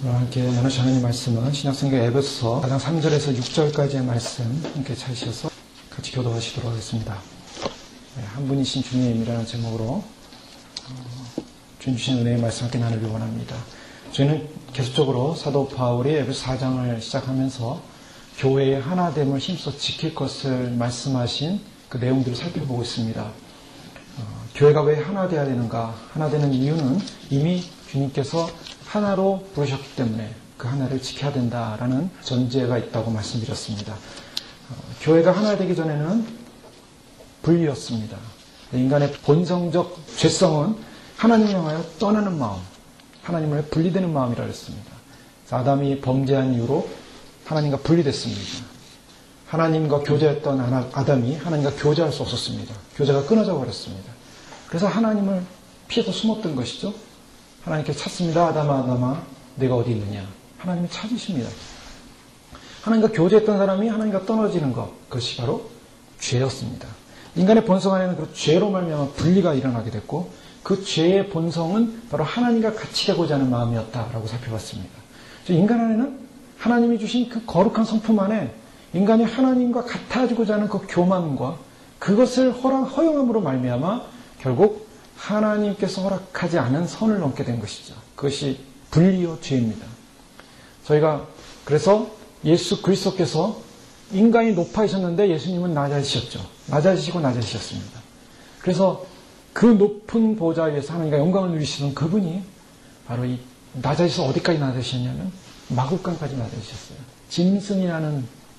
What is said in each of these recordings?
오늘 함께 나누실 하나님 말씀은 신약성경 에베소서 4장 3절에서 6절까지의 말씀 함께 찾으셔서 같이 교도하시도록 하겠습니다. 한 분이신 주님이라는 제목으로 주님 주신 은혜의 말씀 함께 나누기 원합니다. 저희는 계속적으로 사도 바울이 에베소 4장을 시작하면서 교회의 하나됨을 힘써 지킬 것을 말씀하신 그 내용들을 살펴보고 있습니다. 교회가 왜 하나 되어야 되는가? 하나 되는 이유는 이미 주님께서 하나로 부르셨기 때문에 그 하나를 지켜야 된다라는 전제가 있다고 말씀드렸습니다. 교회가 하나 되기 전에는 분리였습니다. 인간의 본성적 죄성은 하나님을 향하여 떠나는 마음, 하나님을 분리되는 마음이라 했습니다. 아담이 범죄한 이후로 하나님과 분리됐습니다. 하나님과 교제했던 아담이 하나님과 교제할 수 없었습니다. 교제가 끊어져 버렸습니다. 그래서 하나님을 피해서 숨었던 것이죠. 하나님께 찾습니다. 아담아, 내가 어디 있느냐? 하나님이 찾으십니다. 하나님과 교제했던 사람이 하나님과 떨어지는 것, 그것이 바로 죄였습니다. 인간의 본성 안에는 그 죄로 말미암아 분리가 일어나게 됐고, 그 죄의 본성은 바로 하나님과 같이 되고자 하는 마음이었다라고 살펴봤습니다. 인간 안에는 하나님이 주신 그 거룩한 성품 안에 인간이 하나님과 같아지고자 하는 그 교만과 그것을 허용함으로 말미암아 결국 하나님께서 허락하지 않은 선을 넘게 된 것이죠. 그것이 분리요 죄입니다. 저희가 그래서 예수 그리스도께서 인간이 높아지셨는데 예수님은 낮아지셨죠. 낮아지셨습니다. 그래서 그 높은 보좌 위에서 하나님과 영광을 누리시던 그분이 바로 이 낮아지셔서 어디까지 낮아지셨냐면 마국간까지 낮아지셨어요.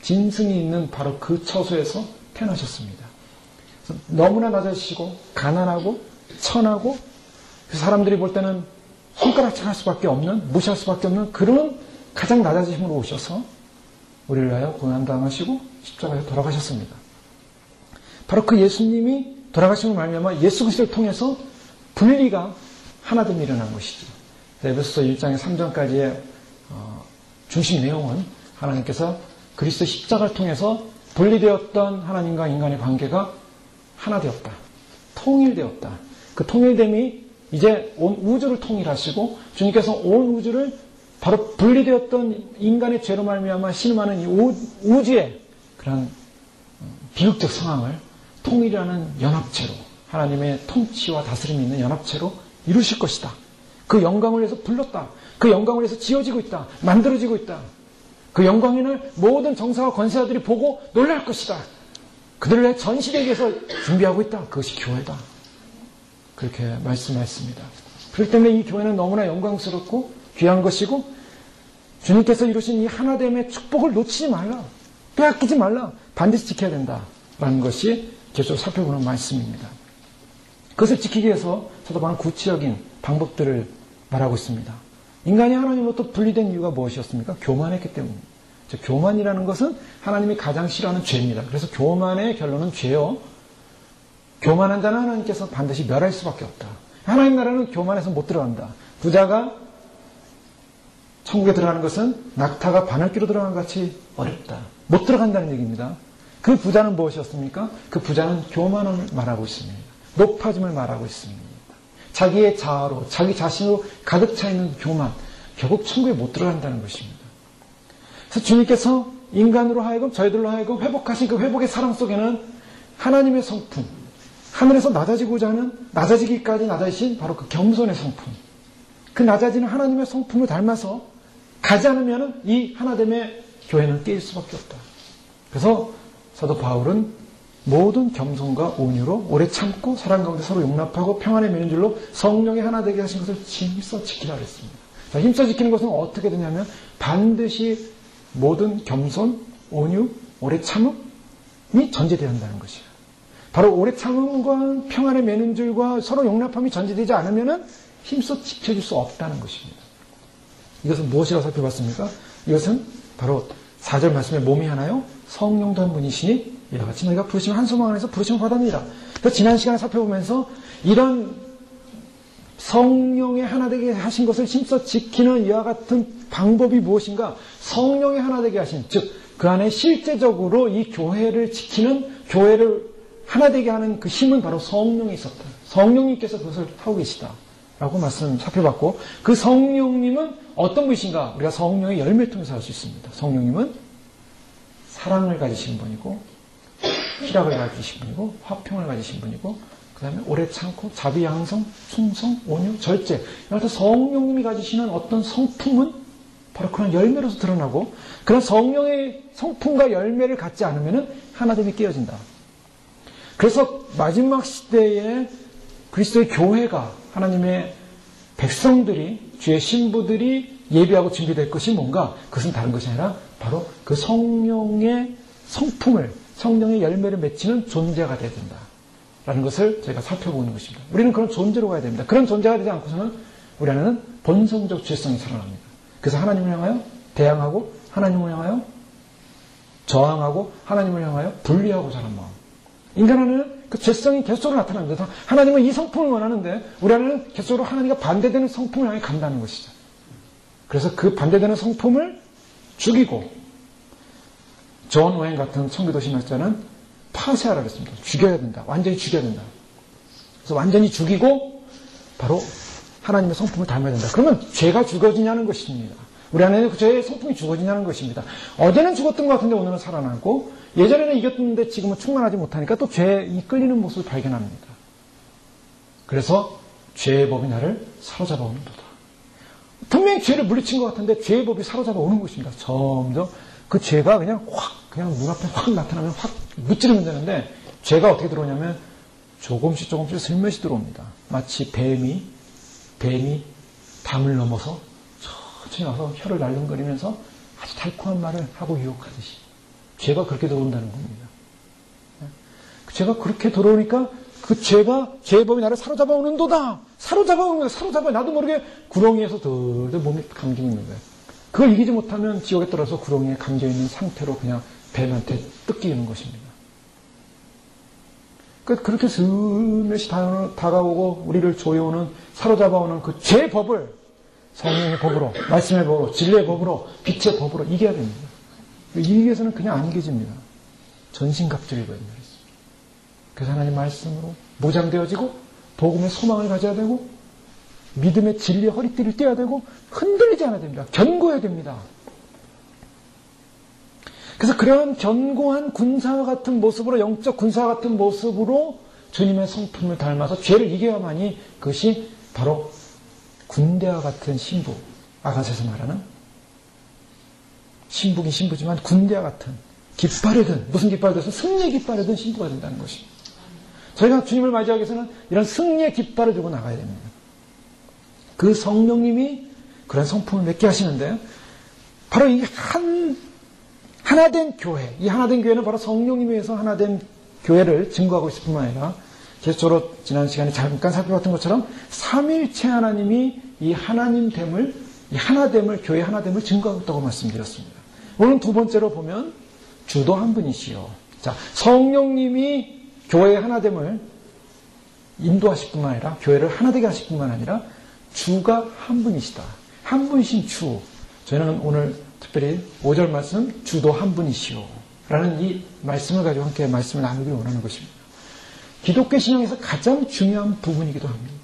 짐승이 있는 바로 그 처소에서 태어나셨습니다. 너무나 낮아지시고 가난하고 천하고 사람들이 볼 때는 손가락질할 수밖에 없는, 무시할 수밖에 없는 그런 가장 낮아지심으로 오셔서 우리를 위하여 고난당하시고 십자가에 돌아가셨습니다. 바로 그 예수님이 돌아가심을 말미암아 예수 그리스도를 통해서 분리가 하나됨이 일어난 것이죠. 에베소서 1장의 3장까지의 중심 내용은 하나님께서 그리스도 십자가를 통해서 분리되었던 하나님과 인간의 관계가 하나 되었다. 통일되었다. 그 통일됨이 이제 온 우주를 통일하시고 주님께서 온 우주를 바로 분리되었던 인간의 죄로 말미암아 신음하는 이 우주의 그런 비극적 상황을 통일하는 연합체로 하나님의 통치와 다스림이 있는 연합체로 이루실 것이다. 그 영광을 위해서 불렀다. 그 영광을 위해서 지어지고 있다. 만들어지고 있다. 그 영광을 모든 정사와 권세자들이 보고 놀랄 것이다. 그들을 위해 전 시대에 위해서 준비하고 있다. 그것이 교회다. 그렇게 말씀하셨습니다. 그렇기 때문에 이 교회는 너무나 영광스럽고 귀한 것이고 주님께서 이루신 이 하나됨의 축복을 놓치지 말라. 빼앗기지 말라. 반드시 지켜야 된다라는 것이 계속 살펴보는 말씀입니다. 그것을 지키기 위해서 사도 바울은 구체적인 방법들을 말하고 있습니다. 인간이 하나님으로부터 분리된 이유가 무엇이었습니까? 교만했기 때문입니다. 교만이라는 것은 하나님이 가장 싫어하는 죄입니다. 그래서 교만의 결론은 죄요. 교만한 자는 하나님께서 반드시 멸할 수밖에 없다. 하나님 나라는 교만해서 못 들어간다. 부자가 천국에 들어가는 것은 낙타가 바늘귀로 들어간 것 같이 어렵다. 못 들어간다는 얘기입니다. 그 부자는 무엇이었습니까? 그 부자는 교만을 말하고 있습니다. 높아짐을 말하고 있습니다. 자기의 자아로, 자기 자신으로 가득 차 있는 교만, 결국 천국에 못 들어간다는 것입니다. 그래서 주님께서 인간으로 하여금, 저희들로 하여금 회복하신 그 회복의 사랑 속에는 하나님의 성품, 하늘에서 낮아지고자 하는, 낮아지기까지 낮아지신 바로 그 겸손의 성품, 그 낮아지는 하나님의 성품을 닮아서 가지 않으면 이 하나됨의 교회는 깨질 수밖에 없다. 그래서 사도 바울은 모든 겸손과 온유로 오래 참고 사랑 가운데 서로 용납하고 평안에 매는 줄로 성령의 하나 되게 하신 것을 힘써 지키라 그랬습니다. 자, 힘써 지키는 것은 어떻게 되냐면 반드시 모든 겸손, 온유, 오래 참음이 전제되어야 한다는 것이에요. 바로 오래 참음과 평안에 매는 줄과 서로 용납함이 전제되지 않으면 힘써 지켜줄 수 없다는 것입니다. 이것은 무엇이라고 살펴봤습니까? 이것은 바로 4절 말씀에 몸이 하나요? 성령도 한 분이시니 이와 같이 너희가 부르심을 한 소망 안에서 부르심을 받았느니라. 그래서 지난 시간에 살펴보면서 이런 성령의 하나 되게 하신 것을 힘써 지키는 이와 같은 방법이 무엇인가? 성령의 하나 되게 하신, 즉 그 안에 실제적으로 이 교회를 지키는, 교회를 하나 되게 하는 그 힘은 바로 성령이 있었다. 성령님께서 그것을 하고 계시다 라고 말씀 살펴봤고, 그 성령님은 어떤 분이신가? 우리가 성령의 열매를 통해서 알 수 있습니다. 성령님은 사랑을 가지신 분이고, 희락을 가지신 분이고, 화평을 가지신 분이고, 그 다음에 오래 참고, 자비, 양성, 충성, 온유, 절제. 이런 성령님이 가지시는 어떤 성품은 바로 그런 열매로서 드러나고, 그런 성령의 성품과 열매를 갖지 않으면 하나됨이 깨어진다. 그래서 마지막 시대에 그리스도의 교회가, 하나님의 백성들이, 주의 신부들이 예비하고 준비될 것이 뭔가? 그것은 다른 것이 아니라 바로 그 성령의 성품을, 성령의 열매를 맺히는 존재가 되어야 된다. 라는 것을 저희가 살펴보는 것입니다. 우리는 그런 존재로 가야 됩니다. 그런 존재가 되지 않고서는 우리 안에는 본성적 죄성이 살아납니다. 그래서 하나님을 향하여 대항하고, 하나님을 향하여 저항하고, 하나님을 향하여 분리하고 자란 마음. 인간 안에는 그 죄성이 계속적으로 나타납니다. 하나님은 이 성품을 원하는데 우리 안에는 계속적으로 하나님과 반대되는 성품을 향해 간다는 것이죠. 그래서 그 반대되는 성품을 죽이고, 존 웨인 같은 청교도 신학자는 파쇄하라 그랬습니다. 죽여야 된다. 완전히 죽여야 된다. 그래서 완전히 죽이고 바로 하나님의 성품을 닮아야 된다. 그러면 죄가 죽어지냐는 것입니다. 우리 안에는 그 죄의 성품이 죽어지냐는 것입니다. 어제는 죽었던 것 같은데 오늘은 살아나고, 예전에는 이겼는데 지금은 충만하지 못하니까 또 죄에 이끌리는 모습을 발견합니다. 그래서 죄의 법이 나를 사로잡아 오는도다. 분명히 죄를 물리친 것 같은데 죄의 법이 사로잡아 오는 것입니다. 점점 그 죄가 그냥 그냥 눈앞에 확 나타나면 확 무찌르면 되는데, 죄가 어떻게 들어오냐면 조금씩 슬며시 들어옵니다. 마치 뱀이 담을 넘어서 천천히 와서 혀를 날름거리면서 아주 달콤한 말을 하고 유혹하듯이 죄가 그렇게 들어온다는 겁니다. 죄가 그렇게 들어오니까 그 죄의 법이 나를 사로잡아 오는도다. 사로잡아 오는 거야. 사로잡아. 나도 모르게 구렁이에서 덜덜 몸이 감겨 있는 거예요. 그걸 이기지 못하면 지옥에 떨어져 구렁이에 감겨 있는 상태로 그냥 뱀한테 뜯기는 것입니다. 그렇게 슬며시 다가오고 우리를 조여오는, 사로잡아오는 그 죄의 법을 성령의 법으로, 말씀의 법으로, 진리의 법으로, 빛의 법으로 이겨야 됩니다. 이기기 위해서는 그냥 안 이겨집니다. 전신갑주를 입어야 됩니다. 그래서 하나님 말씀으로 무장되어지고, 복음의 소망을 가져야 되고, 믿음의 진리의 허리띠를 떼야 되고, 흔들리지 않아야 됩니다. 견고해야 됩니다. 그래서 그런 견고한 군사와 같은 모습으로, 영적 군사와 같은 모습으로 주님의 성품을 닮아서 죄를 이겨야만이 그것이 바로 군대와 같은 신부, 아가서에서 말하는 신부긴 신부지만 군대와 같은 깃발을 든, 무슨 깃발을 들어서 승리의 깃발을 든 신부가 된다는 것입니다. 저희가 주님을 맞이하기 위해서는 이런 승리의 깃발을 들고 나가야 됩니다. 그 성령님이 그런 성품을 맺게 하시는데, 바로 이 하나된 교회, 이 하나된 교회는 바로 성령님에 의해서 하나된 교회를 증거하고 있을 뿐만 아니라, 계속적으로 지난 시간에 잠깐 살펴봤던 것처럼 삼위일체 하나님이 이 하나님됨을, 이 하나됨을, 교회 하나됨을 증거하고 있다고 말씀드렸습니다. 오늘 두 번째로 보면 주도 한 분이시요. 자, 성령님이 교회의 하나됨을 인도하실 뿐만 아니라, 교회를 하나되게 하실 뿐만 아니라 주가 한 분이시다. 한 분이신 주. 저희는 오늘 특별히 5절 말씀, 주도 한 분이시오 라는 이 말씀을 가지고 함께 말씀을 나누기 원하는 것입니다. 기독교 신앙에서 가장 중요한 부분이기도 합니다.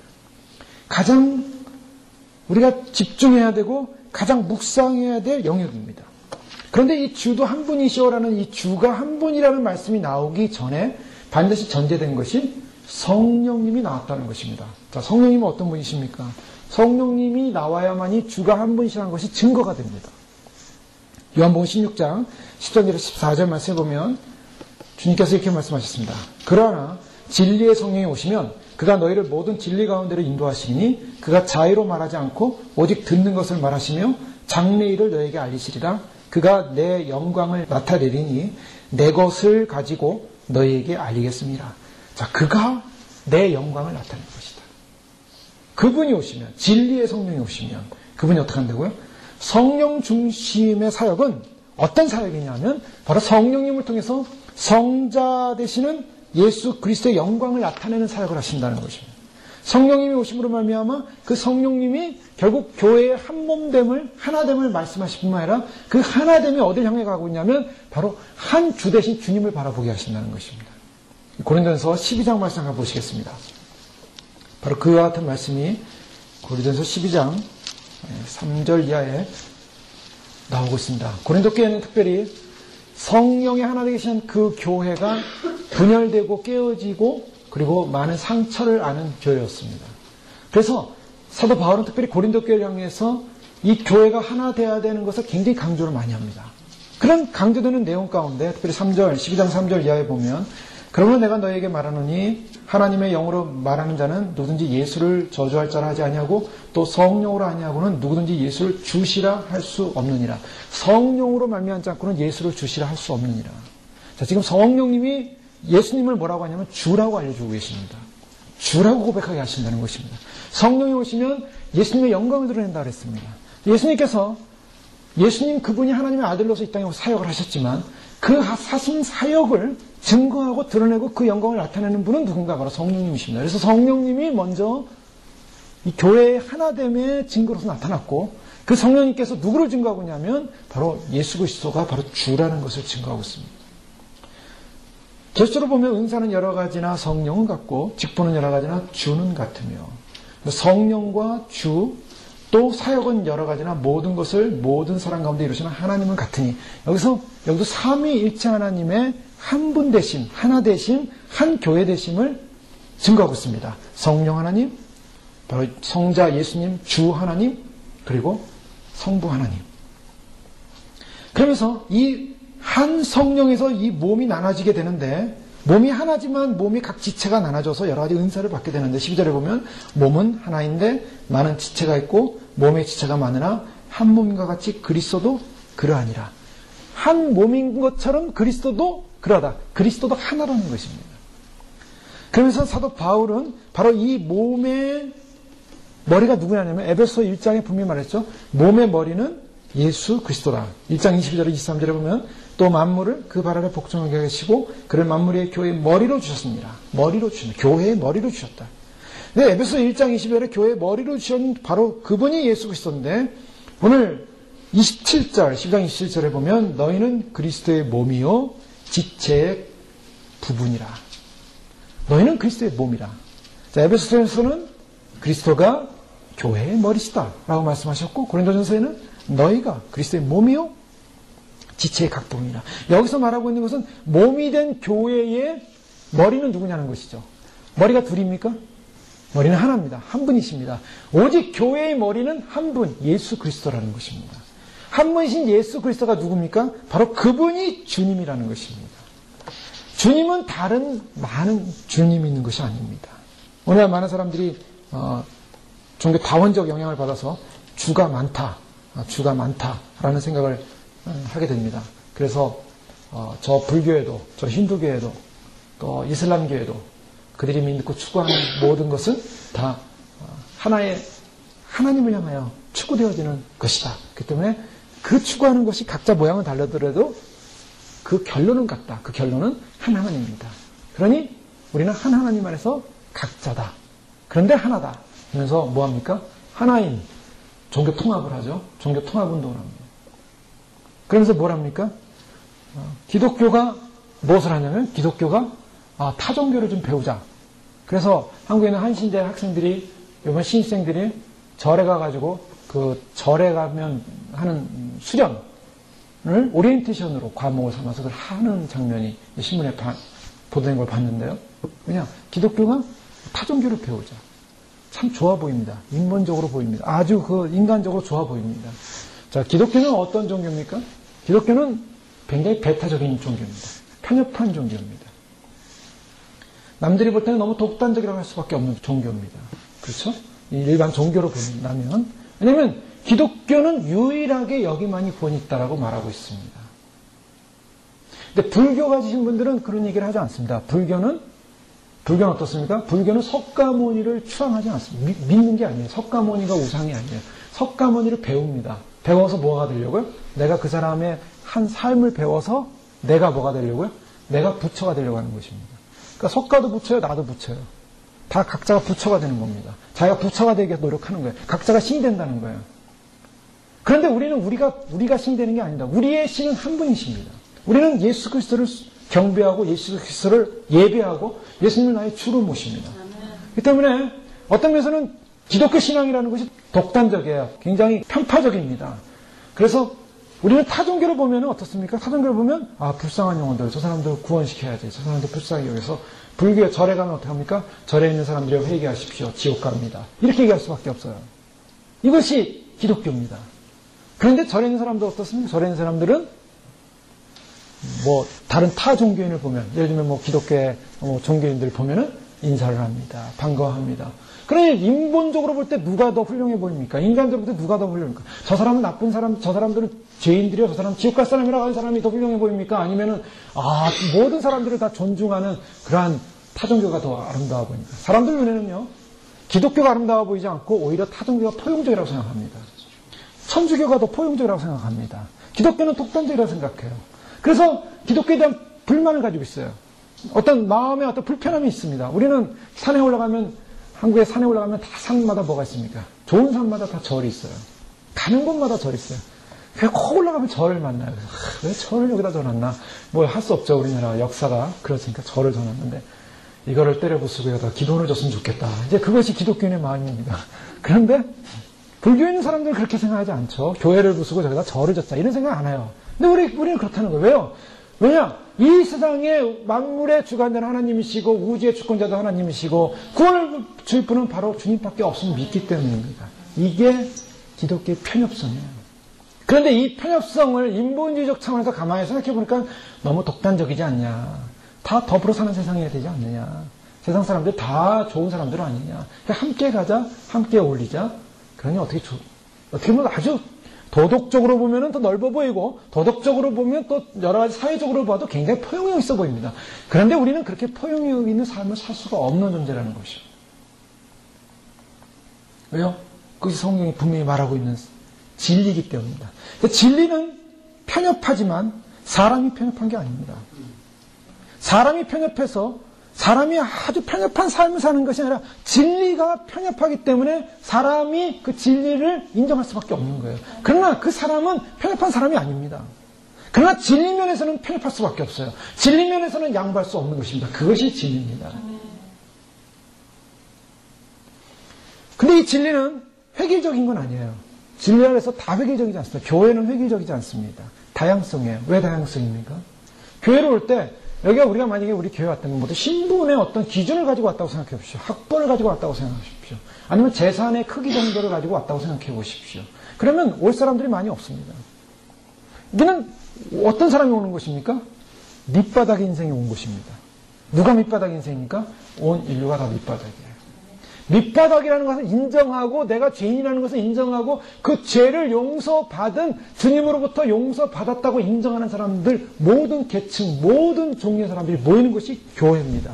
가장 우리가 집중해야 되고 가장 묵상해야 될 영역입니다. 그런데 이 주도 한 분이시오라는 이 주가 한 분이라는 말씀이 나오기 전에 반드시 전제된 것이 성령님이 나왔다는 것입니다. 자, 성령님은 어떤 분이십니까? 성령님이 나와야만이 주가 한 분이시라는 것이 증거가 됩니다. 요한복음 16장 10절에서 14절 말씀해 보면 주님께서 이렇게 말씀하셨습니다. 그러나 진리의 성령이 오시면 그가 너희를 모든 진리 가운데로 인도하시니 그가 자의로 말하지 않고 오직 듣는 것을 말하시며 장래일을 너에게 알리시리라. 그가 내 영광을 나타내리니 내 것을 가지고 너희에게 알리겠습니다. 자, 그가 내 영광을 나타낼 것이다. 그분이 오시면, 진리의 성령이 오시면 그분이 어떻게 한다고요? 성령 중심의 사역은 어떤 사역이냐면 바로 성령님을 통해서 성자 되시는 예수 그리스도의 영광을 나타내는 사역을 하신다는 것입니다. 성령님이 오심으로 말미암아 그 성령님이 결국 교회의 한몸됨을, 하나됨을 말씀하실 뿐만 아니라 그 하나됨이 어딜 향해 가고 있냐면 바로 한 주 대신 주님을 바라보게 하신다는 것입니다. 고린도전서 12장 말씀 한번 보시겠습니다. 바로 그와 같은 말씀이 고린도전서 12장 3절 이하에 나오고 있습니다. 고린도 교회는 특별히 성령의 하나 되신 그 교회가 분열되고 깨어지고 그리고 많은 상처를 아는 교회였습니다. 그래서 사도 바울은 특별히 고린도 교회를 향해서 이 교회가 하나 되어야 되는 것을 굉장히 강조를 많이 합니다. 그런 강조되는 내용 가운데 특별히 3절, 12장 3절 이하에 보면 그러므로 내가 너에게 말하노니 하나님의 영으로 말하는 자는 누구든지 예수를 저주할 자라 하지 아니하고 또 성령으로 아니하고는 누구든지 예수를 주시라 할 수 없느니라. 성령으로 말미암지 않고는 예수를 주시라 할 수 없느니라. 자, 지금 성령님이 예수님을 뭐라고 하냐면 주라고 알려주고 계십니다. 주라고 고백하게 하신다는 것입니다. 성령이 오시면 예수님의 영광을 드러낸다 그랬습니다. 예수님께서 예수님 그분이 하나님의 아들로서 이 땅에 사역을 하셨지만 그 하신 사역을 증거하고 드러내고 그 영광을 나타내는 분은 누군가 바로 성령님이십니다. 그래서 성령님이 먼저 이 교회의 하나됨의 증거로서 나타났고 그 성령님께서 누구를 증거하고 있냐면 바로 예수 그리스도가 바로 주라는 것을 증거하고 있습니다. 결실로 보면 은사는 여러 가지나 성령은 같고 직분은 여러 가지나 주는 같으며 성령과 주 또 사역은 여러 가지나 모든 것을 모든 사람 가운데 이루시는 하나님은 같으니 여기도 삼위일체 하나님의 한 분 되심, 하나 되심, 한 교회 되심을 증거하고 있습니다. 성령 하나님, 바로 성자 예수님, 주 하나님, 그리고 성부 하나님. 그러면서 이 한 성령에서 이 몸이 나눠지게 되는데 몸이 하나지만 몸이 각 지체가 나눠져서 여러 가지 은사를 받게 되는데 12절에 보면 몸은 하나인데 많은 지체가 있고 몸의 지체가 많으나 한 몸인과 같이 그리스도도 그러하니라. 한 몸인 것처럼 그리스도도 그러하다. 그리스도도 하나라는 것입니다. 그러면서 사도 바울은 바로 이 몸의 머리가 누구냐면 에베소 1장에 분명히 말했죠. 몸의 머리는 예수 그리스도다. 1장 22절 23절에 보면 또 만물을 그 발 아래 복종하게 하시고 그를 만물의 교회의 머리로 주셨습니다. 머리로 주셨다. 교회의 머리로 주셨다. 네, 에베소 1장 22절에 교회의 머리로 주신 바로 그분이 예수 그리스도인데 오늘 27절 10장 27절에 보면 너희는 그리스도의 몸이요 지체의 부분이라. 너희는 그리스도의 몸이라. 자, 에베소서에서는 그리스도가 교회의 머리시다 라고 말씀하셨고 고린도전서에는 너희가 그리스도의 몸이요 지체의 각 부분이라. 여기서 말하고 있는 것은 몸이 된 교회의 머리는 누구냐는 것이죠. 머리가 둘입니까? 머리는 하나입니다. 한 분이십니다. 오직 교회의 머리는 한 분, 예수 그리스도라는 것입니다. 한 분이신 예수 그리스도가 누굽니까? 바로 그분이 주님이라는 것입니다. 주님은 다른 많은 주님이 있는 것이 아닙니다. 오늘 많은 사람들이 종교 다원적 영향을 받아서 주가 많다라는 생각을 하게 됩니다. 그래서 저 불교에도 저 힌두교에도 또 이슬람교에도 그들이 믿고 추구하는 모든 것은 다 하나의 하나님을 향하여 추구되어지는 것이다. 그렇기 때문에 그 추구하는 것이 각자 모양은 다르더라도 그 결론은 같다. 그 결론은 한 하나님입니다. 그러니 우리는 한 하나님 안에서 각자다. 그런데 하나다. 그러면서 뭐합니까? 하나인 종교 통합을 하죠. 종교 통합 운동을 합니다. 그러면서 뭘 합니까? 기독교가 무엇을 하냐면 기독교가 타종교를 좀 배우자. 그래서 한국에 있는 한신대 학생들이 이번 신입생들이 절에 가가지고 그 절에 가면 하는 수련을 오리엔테이션으로 과목을 삼아서 그걸 하는 장면이 신문에 보도된 걸 봤는데요. 그냥 기독교가 타종교를 배우자. 참 좋아 보입니다. 인본적으로 보입니다. 아주 그 인간적으로 좋아 보입니다. 자, 기독교는 어떤 종교입니까? 기독교는 굉장히 배타적인 종교입니다. 편협한 종교입니다. 남들이 볼 때는 너무 독단적이라고 할 수밖에 없는 종교입니다. 그렇죠? 일반 종교로 본다면. 왜냐하면 기독교는 유일하게 여기만이 구원이 있다라고 말하고 있습니다. 근데 불교 가지신 분들은 그런 얘기를 하지 않습니다. 불교는 어떻습니까? 불교는 석가모니를 추앙하지 않습니다. 믿는 게 아니에요. 석가모니가 우상이 아니에요. 석가모니를 배웁니다. 배워서 뭐가 되려고요? 내가 그 사람의 한 삶을 배워서 내가 뭐가 되려고요? 내가 부처가 되려고 하는 것입니다. 그러니까 석가도 부처예요. 나도 부처예요. 다 각자가 부처가 되는 겁니다. 자기가 부처가 되기 위해서 노력하는 거예요. 각자가 신이 된다는 거예요. 그런데 우리는 우리가 신이 되는 게 아닙니다. 우리의 신은 한 분이십니다. 우리는 예수 그리스도를 경배하고 예수 그리스도를 예배하고 예수님을 나의 주로 모십니다. 그렇기 때문에 어떤 면에서는 기독교 신앙이라는 것이 독단적이에요. 굉장히 편파적입니다. 그래서 우리는 타종교를 보면 어떻습니까? 타종교를 보면 불쌍한 영혼들, 저 사람들 구원시켜야지. 저 사람들 불쌍히 여기서 불교에 절에 가면 어떻게 합니까? 절에 있는 사람들이 회개하십시오. 지옥 갑니다. 이렇게 얘기할 수밖에 없어요. 이것이 기독교입니다. 그런데 절에 있는 사람들 어떻습니까? 절에 있는 사람들은 다른 타 종교인을 보면, 예를 들면 기독교의 종교인들을 보면은 인사를 합니다. 반가워합니다. 그러니 인본적으로 볼 때 누가 더 훌륭해 보입니까? 인간적으로 볼 때 누가 더 훌륭합니까? 저 사람은 나쁜 사람, 저 사람들은 죄인들이요, 저 사람은 지옥 갈 사람이라고 하는 사람이 더 훌륭해 보입니까? 아니면은 모든 사람들을 다 존중하는 그러한 타종교가 더 아름다워 보입니까? 사람들 눈에는요, 기독교가 아름다워 보이지 않고 오히려 타종교가 포용적이라고 생각합니다. 천주교가 더 포용적이라고 생각합니다. 기독교는 독단적이라고 생각해요. 그래서 기독교에 대한 불만을 가지고 있어요. 어떤 마음에 어떤 불편함이 있습니다. 우리는 산에 올라가면, 한국에 산에 올라가면 다 산마다 뭐가 있습니까? 좋은 산마다 다 절이 있어요. 가는 곳마다 절이 있어요. 그냥 콕 올라가면 절을 만나요. 왜 절을 여기다 져놨나? 할 수 없죠. 우리나라 역사가 그렇으니까 절을 져놨는데, 이거를 때려 부수고 여기다 기도를 줬으면 좋겠다. 이제 그것이 기독교인의 마음입니다. 그런데 불교에 있는 사람들은 그렇게 생각하지 않죠. 교회를 부수고 저기다 절을 졌다. 이런 생각 안 해요. 근데 우리는 그렇다는 거예요. 왜요? 왜냐? 이 세상의 만물의 주관자는 하나님이시고 우주의 주권자도 하나님이시고 구원을 주실 분은 바로 주님밖에 없음을 믿기 때문입니다. 이게 기독교의 편협성이에요. 그런데 이 편협성을 인본주의적 차원에서 가만히 생각해 보니까 너무 독단적이지 않냐. 다 더불어 사는 세상이어야 되지 않느냐. 세상 사람들 다 좋은 사람들 아니냐. 함께 가자, 함께 어울리자. 그러니 어떻게 보면 아주 도덕적으로 보면 더 넓어 보이고, 도덕적으로 보면 또 여러 가지 사회적으로 봐도 굉장히 포용력 있어 보입니다. 그런데 우리는 그렇게 포용력 있는 삶을 살 수가 없는 존재라는 것이죠. 왜요? 그것이 성경이 분명히 말하고 있는 진리이기 때문입니다. 진리는 편협하지만 사람이 편협한 게 아닙니다. 사람이 편협해서 사람이 아주 편협한 삶을 사는 것이 아니라 진리가 편협하기 때문에 사람이 그 진리를 인정할 수밖에 없는 거예요. 그러나 그 사람은 편협한 사람이 아닙니다. 그러나 진리 면에서는 편협할 수밖에 없어요. 진리 면에서는 양보할 수 없는 것입니다. 그것이 진리입니다. 근데 이 진리는 획일적인 건 아니에요. 진리라고 해서 다 획일적이지 않습니다. 교회는 획일적이지 않습니다. 다양성이에요. 왜 다양성입니까? 교회로 올 때 우리가 만약에 우리 교회 왔다면 모두 신분의 어떤 기준을 가지고 왔다고 생각해 보십시오. 학벌을 가지고 왔다고 생각하십시오. 아니면 재산의 크기 정도를 가지고 왔다고 생각해 보십시오. 그러면 올 사람들이 많이 없습니다. 여기는 어떤 사람이 오는 것입니까? 밑바닥 인생이 온 것입니다. 누가 밑바닥 인생입니까? 온 인류가 다 밑바닥이에요. 밑바닥이라는 것을 인정하고 내가 죄인이라는 것을 인정하고 그 죄를 용서받은 주님으로부터 용서받았다고 인정하는 사람들, 모든 계층, 모든 종류의 사람들이 모이는 것이 교회입니다.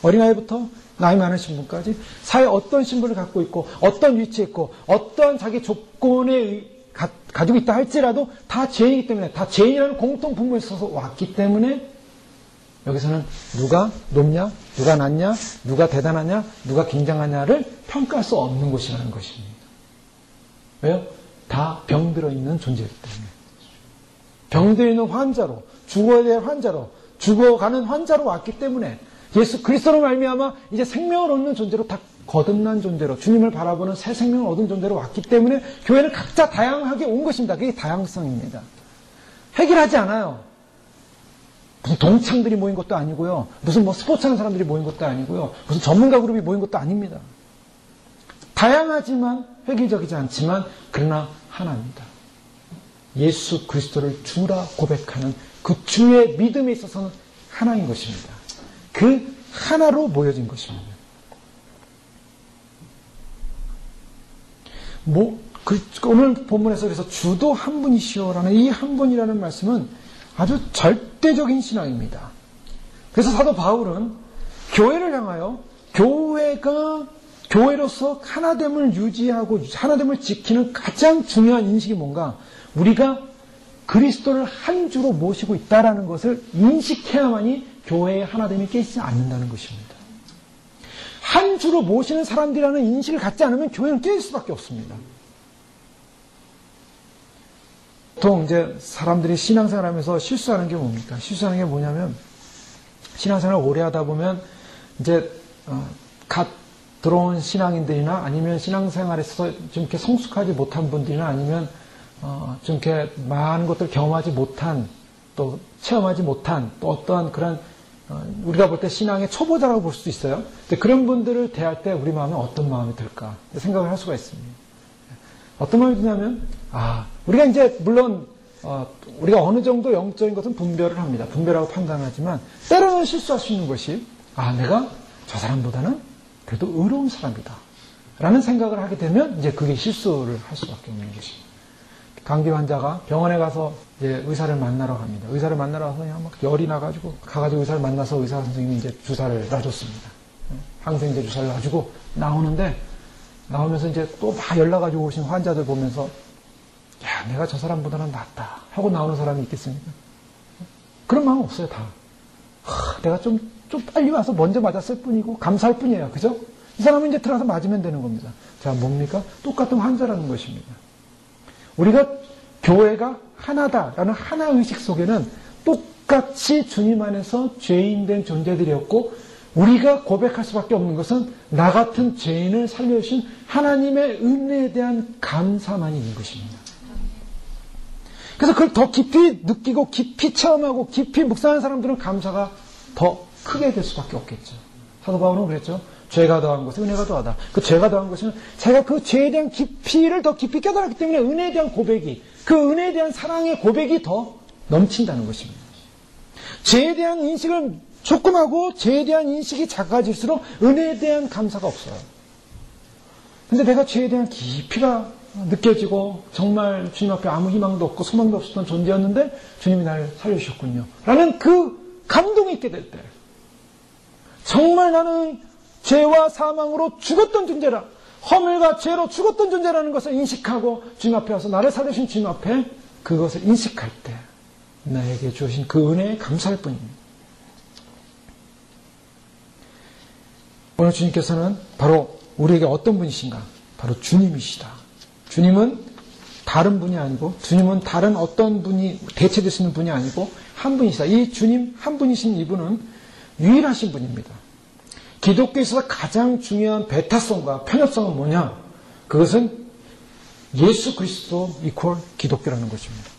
어린아이부터 나이 많으신 분까지 사회에 어떤 신분을 갖고 있고 어떤 위치에 있고 어떠한 자기 조건에 가지고 있다 할지라도 다 죄인이기 때문에, 다 죄인이라는 공통 분모에 있어서 왔기 때문에 여기서는 누가 높냐, 누가 낮냐, 누가 대단하냐, 누가 굉장하냐를 평가할 수 없는 곳이라는 것입니다. 왜요? 다 병들어 있는 존재이기 때문에. 병들어 있는 환자로, 죽어야 될 환자로, 죽어가는 환자로 왔기 때문에 예수 그리스도로 말미암아 이제 생명을 얻는 존재로 다 거듭난 존재로, 주님을 바라보는 새 생명을 얻은 존재로 왔기 때문에 교회는 각자 다양하게 온 것입니다. 그게 다양성입니다. 해결하지 않아요. 무슨 동창들이 모인 것도 아니고요. 무슨 스포츠하는 사람들이 모인 것도 아니고요. 무슨 전문가 그룹이 모인 것도 아닙니다. 다양하지만 획일적이지 않지만 그러나 하나입니다. 예수 그리스도를 주라 고백하는 그 주의 믿음에 있어서는 하나인 것입니다. 그 하나로 모여진 것입니다. 오늘 본문에서 그래서 주도 한 분이시오라는 이 한 분이라는 말씀은 아주 절대적인 신앙입니다. 그래서 사도 바울은 교회를 향하여 교회로서 하나됨을 유지하고 하나됨을 지키는 가장 중요한 인식이 뭔가, 우리가 그리스도를 한 주로 모시고 있다는 것을 인식해야만이 교회의 하나됨이 깨지지 않는다는 것입니다. 한 주로 모시는 사람들이라는 인식을 갖지 않으면 교회는 깨질 수밖에 없습니다. 보통 이제 사람들이 신앙생활 하면서 실수하는 게 뭡니까? 실수하는 게 뭐냐면, 신앙생활을 오래 하다 보면 이제 들어온 신앙인들이나 아니면 신앙생활에서 좀 이렇게 성숙하지 못한 분들이나 아니면 좀 이렇게 많은 것들을 경험하지 못한 또 체험하지 못한 또 어떠한 그런 우리가 볼 때 신앙의 초보자라고 볼 수도 있어요. 근데 그런 분들을 대할 때 우리 마음에 어떤 마음이 들까 생각을 할 수가 있습니다. 어떤 마음이 드냐면 우리가 이제 물론 우리가 어느 정도 영적인 것은 분별을 합니다. 분별하고 판단하지만 때로는 실수할 수 있는 것이 내가 저 사람보다는 그래도 의로운 사람이다 라는 생각을 하게 되면 이제 그게 실수를 할 수밖에 없는 것입니다. 감기 환자가 병원에 가서 이제 의사를 만나러 갑니다. 의사를 만나러 가서 그냥 막 열이 나가지고 가가지고 의사를 만나서 의사 선생님이 이제 주사를 놔줬습니다. 항생제 주사를 놔주고 나오는데 나오면서 이제 또 막 연락가지고 오신 환자들 보면서 내가 저 사람보다는 낫다 하고 나오는 사람이 있겠습니까? 그런 마음 없어요, 다. 내가 좀 빨리 와서 먼저 맞았을 뿐이고 감사할 뿐이에요. 그죠? 이 사람은 이제 들어가서 맞으면 되는 겁니다. 자, 뭡니까? 똑같은 환자라는 것입니다. 우리가 교회가 하나다라는 하나의식 속에는 똑같이 주님 안에서 죄인된 존재들이었고 우리가 고백할 수밖에 없는 것은 나 같은 죄인을 살려주신 하나님의 은혜에 대한 감사만이 있는 것입니다. 그래서 그걸 더 깊이 느끼고 깊이 체험하고 깊이 묵상하는 사람들은 감사가 더 크게 될 수밖에 없겠죠. 사도 바울은 그랬죠. 죄가 더한 것은 은혜가 더하다. 그 죄가 더한 것은 자기가 그 죄에 대한 깊이를 더 깊이 깨달았기 때문에 은혜에 대한 고백이 그 은혜에 대한 사랑의 고백이 더 넘친다는 것입니다. 죄에 대한 인식을 조금 하고 죄에 대한 인식이 작아질수록 은혜에 대한 감사가 없어요. 근데 내가 죄에 대한 깊이가 느껴지고 정말 주님 앞에 아무 희망도 없고 소망도 없었던 존재였는데 주님이 나를 살려주셨군요. 라는 그 감동이 있게 될 때 정말 나는 죄와 사망으로 죽었던 존재라 허물과 죄로 죽었던 존재라는 것을 인식하고 주님 앞에 와서 나를 살려주신 주님 앞에 그것을 인식할 때 나에게 주신 그 은혜에 감사할 뿐입니다. 오늘 주님께서는 바로 우리에게 어떤 분이신가? 바로 주님이시다. 주님은 다른 분이 아니고 주님은 다른 어떤 분이 대체되시는 분이 아니고 한 분이시다. 이 주님 한 분이신 이분은 유일하신 분입니다. 기독교에 있어서 가장 중요한 배타성과 편협성은 뭐냐? 그것은 예수 그리스도 이퀄 기독교라는 것입니다.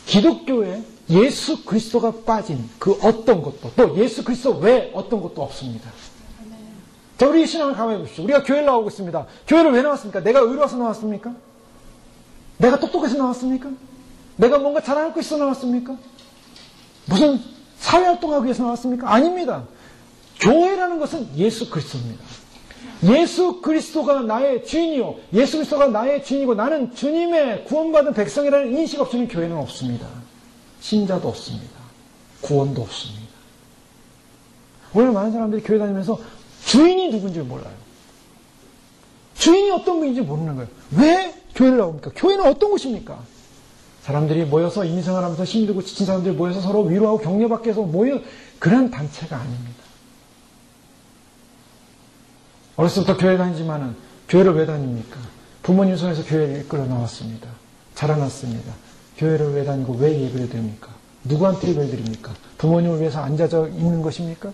기독교에 예수 그리스도가 빠진 그 어떤 것도 또 예수 그리스도 외에 어떤 것도 없습니다. 자, 우리 신앙을 가만히 보십시오. 우리가 교회를 나오고 있습니다. 교회를 왜 나왔습니까? 내가 의로워서 나왔습니까? 내가 똑똑해서 나왔습니까? 내가 뭔가 잘할 거 있어 나왔습니까? 무슨 사회활동하기 위해서 나왔습니까? 아닙니다. 교회라는 것은 예수 그리스도입니다. 예수 그리스도가 나의 주인이요. 예수 그리스도가 나의 주인이고 나는 주님의 구원받은 백성이라는 인식 없이는 교회는 없습니다. 신자도 없습니다. 구원도 없습니다. 오늘 많은 사람들이 교회 다니면서 주인이 누군지 몰라요. 주인이 어떤 분인지 모르는 거예요. 왜 교회를 나옵니까? 교회는 어떤 곳입니까? 사람들이 모여서 인생활하면서 힘들고 지친 사람들이 모여서 서로 위로하고 격려받기 위해서 모여 그런 단체가 아닙니다. 어렸을 때부터 교회 다니지만은 교회를 왜 다닙니까? 부모님 손에서 교회를 이끌어 나왔습니다. 자라났습니다. 교회를 왜 다니고 왜 예배를 드립니까? 누구한테 예배를 드립니까? 부모님을 위해서 앉아져 있는 것입니까?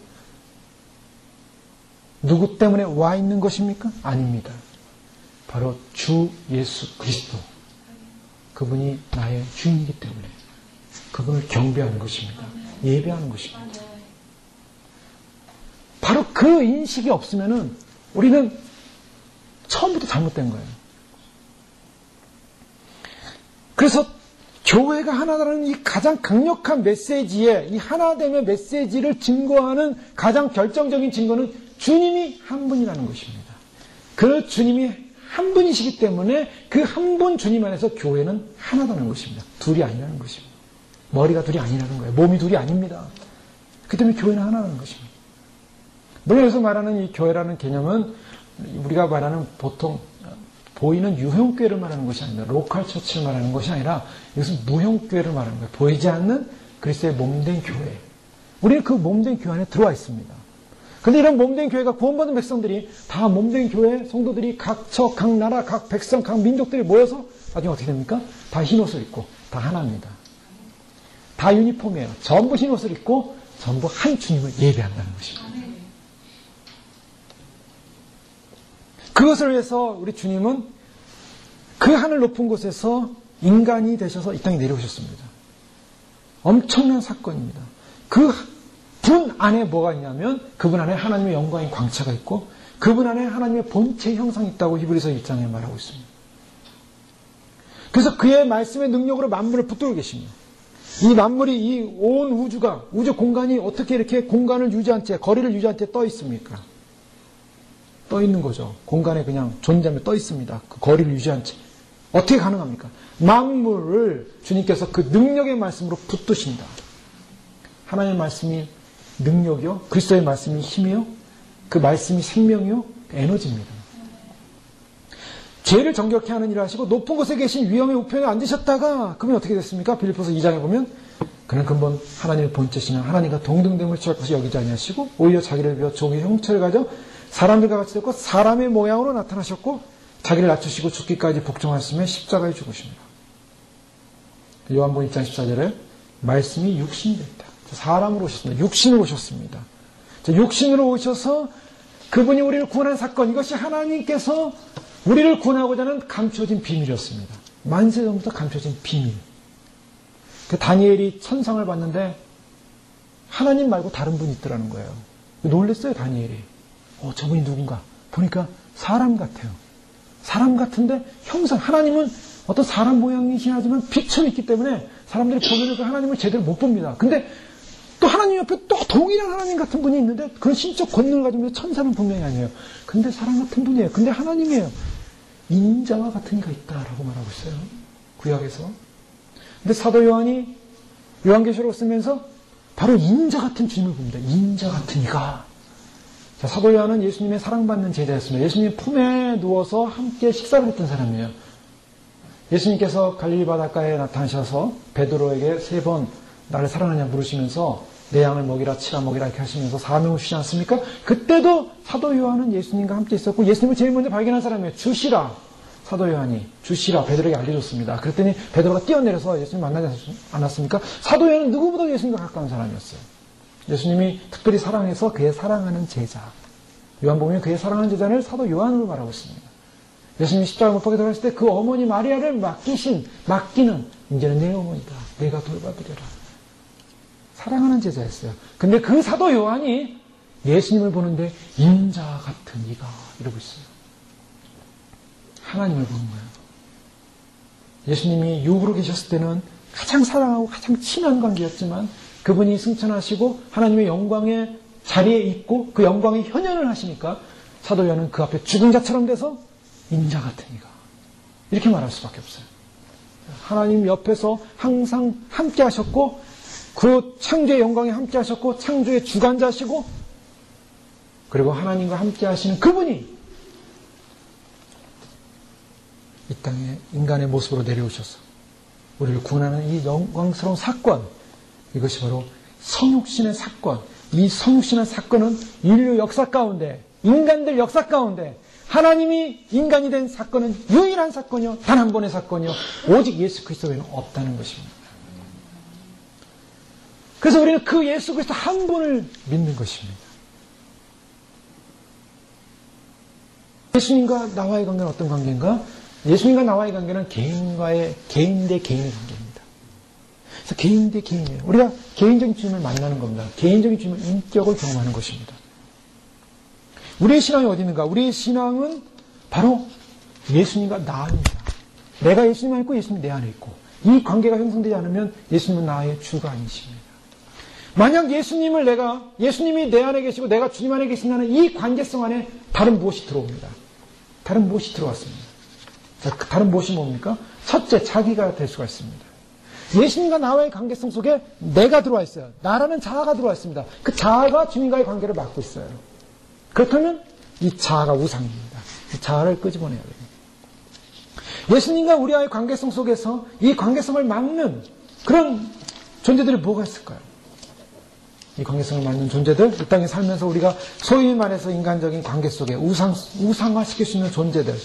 누구 때문에 와 있는 것입니까? 아닙니다. 바로 주 예수 그리스도. 그분이 나의 주인이기 때문에 그분을 경배하는 것입니다. 예배하는 것입니다. 바로 그 인식이 없으면은 우리는 처음부터 잘못된 거예요. 그래서 교회가 하나다라는 이 가장 강력한 메시지에 이 하나됨의 메시지를 증거하는 가장 결정적인 증거는 주님이 한 분이라는 것입니다. 그 주님이 한 분이시기 때문에 그 한 분 주님 안에서 교회는 하나다는 것입니다. 둘이 아니라는 것입니다. 머리가 둘이 아니라는 거예요. 몸이 둘이 아닙니다. 그 때문에 교회는 하나라는 것입니다. 물론 여기서 말하는 이 교회라는 개념은 우리가 말하는 보통 보이는 유형교회를 말하는 것이 아닙니다. 로컬 처치를 말하는 것이 아니라 이것은 무형교회를 말하는 거예요. 보이지 않는 그리스도의 몸된 교회. 우리는 그 몸된 교회 안에 들어와 있습니다. 그런데 이런 몸된 교회가 구원받은 백성들이 다 몸된 교회 성도들이 각 처, 각 나라, 각 백성, 각 민족들이 모여서 나중에 어떻게 됩니까? 다 흰옷을 입고 다 하나입니다. 다 유니폼이에요. 전부 흰옷을 입고 전부 한 주님을 예배한다는 것입니다. 그것을 위해서 우리 주님은 그 하늘 높은 곳에서 인간이 되셔서 이 땅에 내려오셨습니다. 엄청난 사건입니다. 그 분 안에 뭐가 있냐면 그분 안에 하나님의 영광의 광채가 있고 그분 안에 하나님의 본체 형상이 있다고 히브리서 1장에 말하고 있습니다. 그래서 그의 말씀의 능력으로 만물을 붙들고 계십니다. 이 만물이 이 온 우주가 우주 공간이 어떻게 이렇게 공간을 유지한 채 거리를 유지한 채 떠 있습니까? 떠 있는 거죠. 공간에 그냥 존재하며 떠 있습니다. 그 거리를 유지한 채. 어떻게 가능합니까? 만물을 주님께서 그 능력의 말씀으로 붙드신다. 하나님의 말씀이 능력이요. 그리스도의 말씀이 힘이요. 그 말씀이 생명이요. 에너지입니다. 죄를 정결케 하는 일을 하시고 높은 곳에 계신 위엄의 우편에 앉으셨다가 그러면 어떻게 됐습니까? 빌립보서 2장에 보면 그는 근본 하나님의 본체시는 하나님과 동등됨을 취할 것이 여기지 아니하시고 오히려 자기를 비워 종의 형체를 가져 사람들과 같이 되었고 사람의 모양으로 나타나셨고 자기를 낮추시고 죽기까지 복종하셨으며 십자가에 죽으십니다. 요한복음 1장 14절에 말씀이 육신이 됐다. 사람으로 오셨습니다. 육신으로 오셨습니다. 육신으로 오셔서 그분이 우리를 구원한 사건, 이것이 하나님께서 우리를 구원하고자 하는 감춰진 비밀이었습니다. 만세 전부터 감춰진 비밀. 그 다니엘이 천상을 봤는데 하나님 말고 다른 분이 있더라는 거예요. 놀랬어요, 다니엘이. 저분이 누군가. 보니까 사람 같아요. 사람 같은데 형상, 하나님은 어떤 사람 모양이긴 하지만 빛은 있기 때문에 사람들이 보면 그 하나님을 제대로 못 봅니다. 근데 또 하나님 옆에 또 동일한 하나님 같은 분이 있는데 그런 신적 권능을 가지고 있는데 천사는 분명히 아니에요. 근데 사람 같은 분이에요. 근데 하나님이에요. 인자와 같은 이가 있다라고 말하고 있어요. 구약에서. 근데 사도 요한이 요한계시록을 쓰면서 바로 인자 같은 주님을 봅니다. 인자 같은 이가. 자, 사도 요한은 예수님의 사랑받는 제자였습니다. 예수님 품에 누워서 함께 식사를 했던 사람이에요. 예수님께서 갈릴리 바닷가에 나타나셔서 베드로에게 3번 나를 사랑하냐 물으시면서 내 양을 먹이라 치라 먹이라 이렇게 하시면서 사명을 주시지 않습니까? 그때도 사도 요한은 예수님과 함께 있었고 예수님을 제일 먼저 발견한 사람이에요. 주시라. 사도 요한이 주시라 베드로에게 알려줬습니다. 그랬더니 베드로가 뛰어내려서 예수님 만나지 않았습니까? 사도 요한은 누구보다 예수님과 가까운 사람이었어요. 예수님이 특별히 사랑해서 그의 사랑하는 제자. 요한복음에 그의 사랑하는 제자를 사도 요한으로 말하고 있습니다. 예수님이 십자가 못 박혀 들어갔을 때 그 어머니 마리아를 맡기는 이제는 내 어머니다. 내가 돌봐드려라. 사랑하는 제자였어요. 근데 그 사도 요한이 예수님을 보는데 인자 같은 이가 이러고 있어요. 하나님을 보는 거예요. 예수님이 육으로 계셨을 때는 가장 사랑하고 가장 친한 관계였지만 그분이 승천하시고 하나님의 영광의 자리에 있고 그 영광의 현현을 하시니까 사도 요한은 그 앞에 죽은 자처럼 돼서 인자 같은 이가 이렇게 말할 수밖에 없어요. 하나님 옆에서 항상 함께 하셨고 그 창조의 영광에 함께 하셨고 창조의 주관자시고 그리고 하나님과 함께 하시는 그분이 이 땅에 인간의 모습으로 내려오셔서 우리를 구원하는 이 영광스러운 사건, 이것이 바로 성육신의 사건. 이 성육신의 사건은 인류 역사 가운데, 인간들 역사 가운데 하나님이 인간이 된 사건은 유일한 사건이요, 단 한 번의 사건이요, 오직 예수 그리스도 외에는 없다는 것입니다. 그래서 우리는 그 예수 그리스도 한 분을 믿는 것입니다. 예수님과 나와의 관계는 어떤 관계인가? 예수님과 나와의 관계는 개인 대 개인의 관계입니다. 그래서 개인 대 개인이에요. 우리가 개인적인 주님을 만나는 겁니다. 개인적인 주님의 인격을 경험하는 것입니다. 우리의 신앙이 어디 있는가? 우리의 신앙은 바로 예수님과 나 안입니다. 내가 예수님 안에 있고 예수님이 내 안에 있고 이 관계가 형성되지 않으면 예수님은 나의 주가 아니십니다. 만약 예수님이 내 안에 계시고 내가 주님 안에 계신다는 이 관계성 안에 다른 무엇이 들어옵니다. 다른 무엇이 들어왔습니다. 자, 다른 무엇이 뭡니까? 첫째, 자기가 될 수가 있습니다. 예수님과 나와의 관계성 속에 내가 들어와 있어요. 나라는 자아가 들어와 있습니다. 그 자아가 주님과의 관계를 맡고 있어요. 그렇다면 이 자아가 우상입니다. 이 자아를 끄집어내야 됩니다. 예수님과 우리와의 관계성 속에서 이 관계성을 막는 그런 존재들이 뭐가 있을까요? 이 관계성을 막는 존재들, 이 땅에 살면서 우리가 소위 말해서 인간적인 관계 속에 우상화시킬 수 있는 존재들,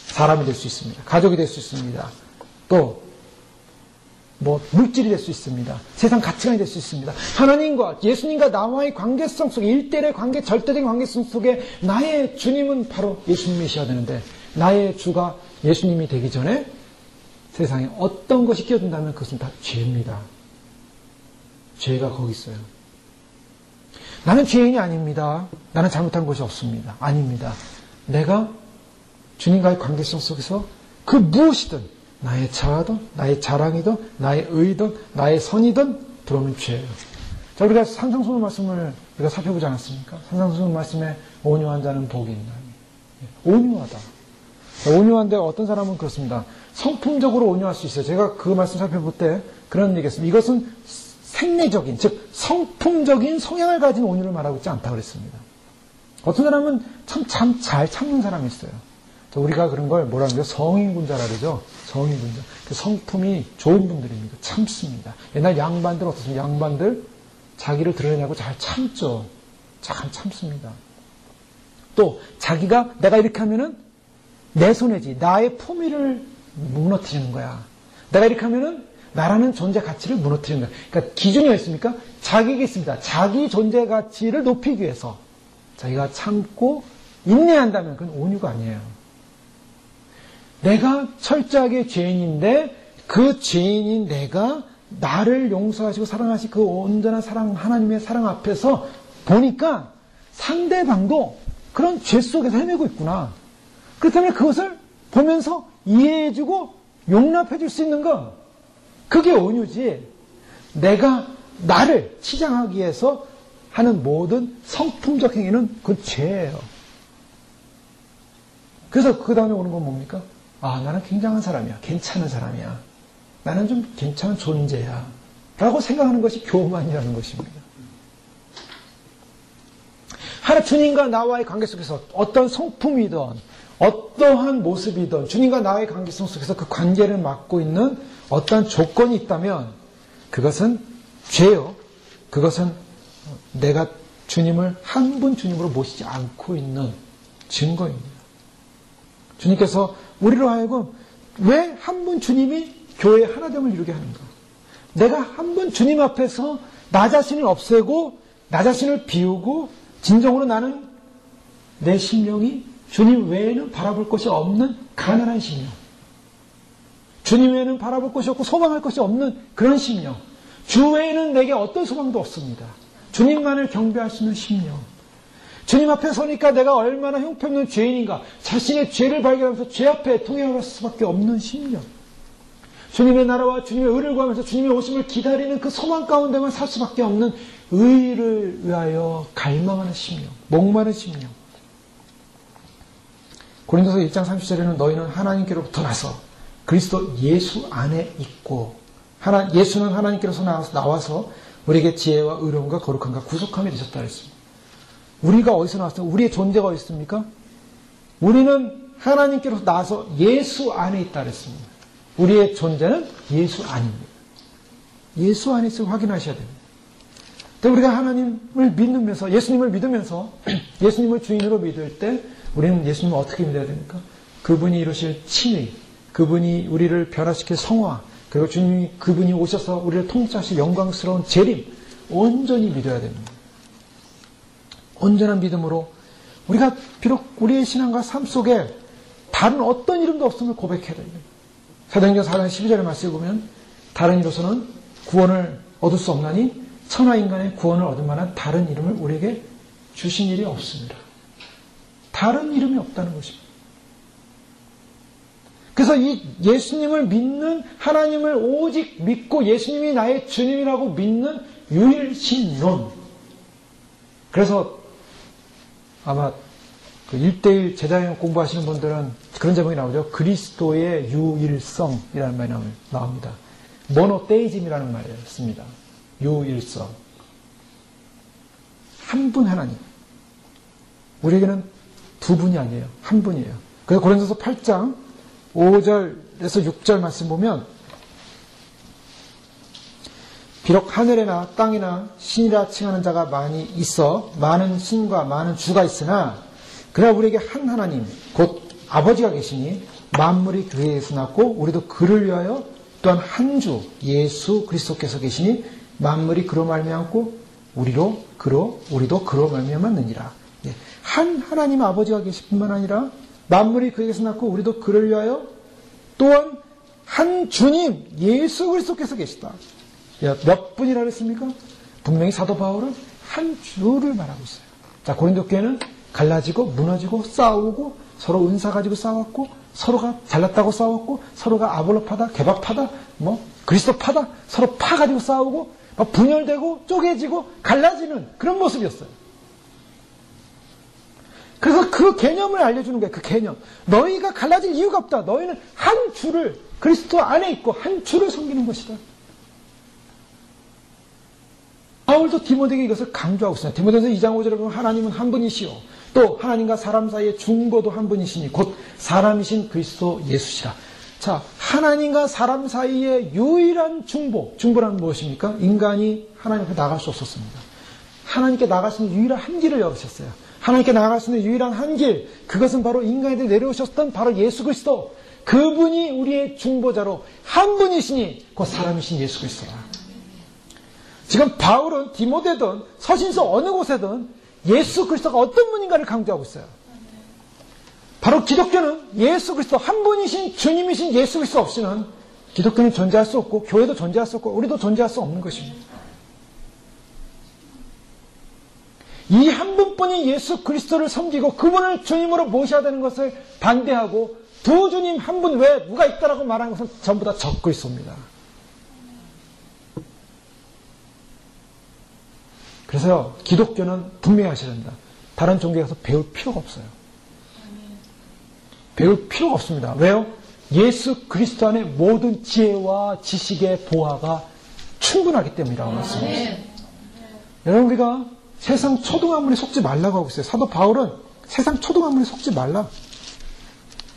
사람이 될 수 있습니다. 가족이 될 수 있습니다. 또 물질이 될 수 있습니다. 세상 가치관이 될 수 있습니다. 하나님과 예수님과 나와의 관계성 속에, 일대일의 관계, 절대적인 관계성 속에 나의 주님은 바로 예수님이셔야 되는데, 나의 주가 예수님이 되기 전에 세상에 어떤 것이 끼어든다면 그것은 다 죄입니다. 죄가 거기 있어요. 나는 죄인이 아닙니다. 나는 잘못한 것이 없습니다. 아닙니다. 내가 주님과의 관계성 속에서 그 무엇이든, 나의 자아든, 나의 자랑이든, 나의 의든, 나의 선이든 들어오면 죄예요. 자, 우리가 산상수훈 말씀을 우리가 살펴보지 않았습니까? 산상수훈 말씀에 온유한 자는 복이 있나니. 온유하다. 온유한데 어떤 사람은 그렇습니다. 성품적으로 온유할 수 있어요. 제가 그 말씀 살펴볼 때 그런 얘기했습니다. 이것은 생리적인, 즉 성품적인 성향을 가진 온유를 말하고 있지 않다고 그랬습니다. 어떤 사람은 참 잘 참는 사람이 있어요. 우리가 그런 걸 뭐라 그러죠? 성인군자라 그러죠. 성인군자. 그 성품이 좋은 분들입니다. 참습니다. 옛날 양반들 어떻습니까? 양반들 자기를 드러내냐고 잘 참죠. 잘 참습니다. 또 자기가 내가 이렇게 하면은 내 손해지. 나의 품위를 무너뜨리는 거야. 내가 이렇게 하면은 나라는 존재 가치를 무너뜨리는 거야. 그러니까 기준이 있습니까? 자기가 있습니다. 자기 존재 가치를 높이기 위해서 자기가 참고 인내한다면 그건 온유가 아니에요. 내가 철저하게 죄인인데 그 죄인인 내가 나를 용서하시고 사랑하시고 그 온전한 사랑, 하나님의 사랑 앞에서 보니까 상대방도 그런 죄 속에서 헤매고 있구나. 그렇다면 그것을 보면서 이해해주고 용납해줄 수 있는 거, 그게 온유지. 내가 나를 치장하기 위해서 하는 모든 성품적 행위는 그건 죄예요. 그래서 그 다음에 오는 건 뭡니까? 나는 굉장한 사람이야. 괜찮은 사람이야. 나는 좀 괜찮은 존재야. 라고 생각하는 것이 교만이라는 것입니다. 주님과 나와의 관계 속에서 어떤 성품이든 어떠한 모습이든 주님과 나의 관계성 속에서 그 관계를 맡고 있는 어떤 조건이 있다면 그것은 죄요. 그것은 내가 주님을 한 분 주님으로 모시지 않고 있는 증거입니다. 주님께서 우리로 하여금 왜 한 분 주님이 교회의 하나됨을 이루게 하는가? 내가 한 분 주님 앞에서 나 자신을 없애고 나 자신을 비우고 진정으로 나는 내 심령이 주님 외에는 바라볼 것이 없는 가난한 심령, 주님 외에는 바라볼 것이 없고 소망할 것이 없는 그런 심령, 주 외에는 내게 어떤 소망도 없습니다. 주님만을 경배할 수 있는 심령, 주님 앞에 서니까 내가 얼마나 형편없는 죄인인가, 자신의 죄를 발견하면서 죄 앞에 통행할 수밖에 없는 심령, 주님의 나라와 주님의 의를 구하면서 주님의 오심을 기다리는 그 소망 가운데만 살 수밖에 없는 의를 위하여 갈망하는 심령, 목마른 심령. 고린도서 1장 30절에는 너희는 하나님께로부터 나서 그리스도 예수 안에 있고, 예수는 하나님께로서 나와서 우리에게 지혜와 의로움과 거룩함과 구속함이 되셨다 했습니다. 우리가 어디서 나왔습니까? 우리의 존재가 어디 있습니까? 우리는 하나님께로서 나와서 예수 안에 있다 그랬습니다. 우리의 존재는 예수 안입니다. 예수 안에 있음을 확인하셔야 됩니다. 우리가 하나님을 믿으면서, 예수님을 믿으면서 예수님을 주인으로 믿을 때 우리는 예수님을 어떻게 믿어야 됩니까? 그분이 이루실 친의, 그분이 우리를 변화시킬 성화, 그리고 그분이 오셔서 우리를 통치하실 영광스러운 재림, 온전히 믿어야 됩니다. 온전한 믿음으로 우리가 비록 우리의 신앙과 삶 속에 다른 어떤 이름도 없음을 고백해야 됩니다. 사도행전 4장 12절의 말씀을 보면 다른 이로서는 구원을 얻을 수 없나니 천하 인간의 구원을 얻을 만한 다른 이름을 우리에게 주신 일이 없습니다. 다른 이름이 없다는 것입니다. 그래서 이 예수님을 믿는, 하나님을 오직 믿고 예수님이 나의 주님이라고 믿는 유일신론. 그래서 아마 그 1:1 제자형 공부하시는 분들은 그런 제목이 나오죠. 그리스도의 유일성이라는 말이 나옵니다. 모노테이즘이라는 말을 씁니다. 유일성. 한 분 하나님. 우리에게는 두 분이 아니에요. 한 분이에요. 그래서 고린도서 8장 5절에서 6절 말씀 보면 비록 하늘에나 땅이나 신이라 칭하는 자가 많이 있어 많은 신과 많은 주가 있으나 그러나 우리에게 한 하나님 곧 아버지가 계시니 만물이 그에게서 났고 우리도 그를 위하여 또한 한 주 예수 그리스도께서 계시니 만물이 그로 말미암고 우리도 그로 말미암았느니라. 한 하나님 아버지가 계실 뿐만 아니라 만물이 그에게서 났고 우리도 그를 위하여 또한 한 주님 예수 그리스도께서 계시다. 몇 분이라 그랬습니까? 분명히 사도 바울은 한 주를 말하고 있어요. 자, 고린도 교회는 갈라지고 무너지고 싸우고 서로 은사 가지고 싸웠고 서로가 잘났다고 싸웠고 서로가 아볼로파다 개박파다 그리스도파다 서로 파 가지고 싸우고 막 분열되고 쪼개지고 갈라지는 그런 모습이었어요. 그래서 그 개념을 알려주는 거예요. 그 개념. 너희가 갈라질 이유가 없다. 너희는 한 주를 그리스도 안에 있고 한 주를 섬기는 것이다. 바울도 디모데에게 이것을 강조하고 있습니다. 디모데서 2장 5절에 보면 하나님은 한 분이시오. 또 하나님과 사람 사이의 중보도 한 분이시니 곧 사람이신 그리스도 예수시라. 자, 하나님과 사람 사이의 유일한 중보란 무엇입니까? 인간이 하나님 앞에 나갈 수 없었습니다. 하나님께 나갈 수 있는 유일한 한 길을 열으셨어요. 하나님께 나갈 수 있는 유일한 한 길, 그것은 바로 인간에 대해 내려오셨던 바로 예수 그리스도. 그분이 우리의 중보자로 한 분이시니 곧 사람이신 예수 그리스도라. 지금 바울은 디모데든 서신서 어느 곳에든 예수 그리스도가 어떤 분인가를 강조하고 있어요. 바로 기독교는 예수 그리스도 한 분이신 주님이신 예수 그리스도 없이는 기독교는 존재할 수 없고 교회도 존재할 수 없고 우리도 존재할 수 없는 것입니다. 이 한 분뿐인 예수 그리스도를 섬기고 그분을 주님으로 모셔야 되는 것을 반대하고 두 주님 한 분 외에 누가 있다라고 말하는 것은 전부 다 적그리스도입니다. 그래서 기독교는 분명히 하셔야 된다. 다른 종교에 가서 배울 필요가 없어요. 배울 필요가 없습니다. 왜요? 예수 그리스도 안에 모든 지혜와 지식의 보화가 충분하기 때문이라고 말씀드렸어요. 여러분, 우리가 세상 초등학문에 속지 말라고 하고 있어요. 사도 바울은 세상 초등학문에 속지 말라.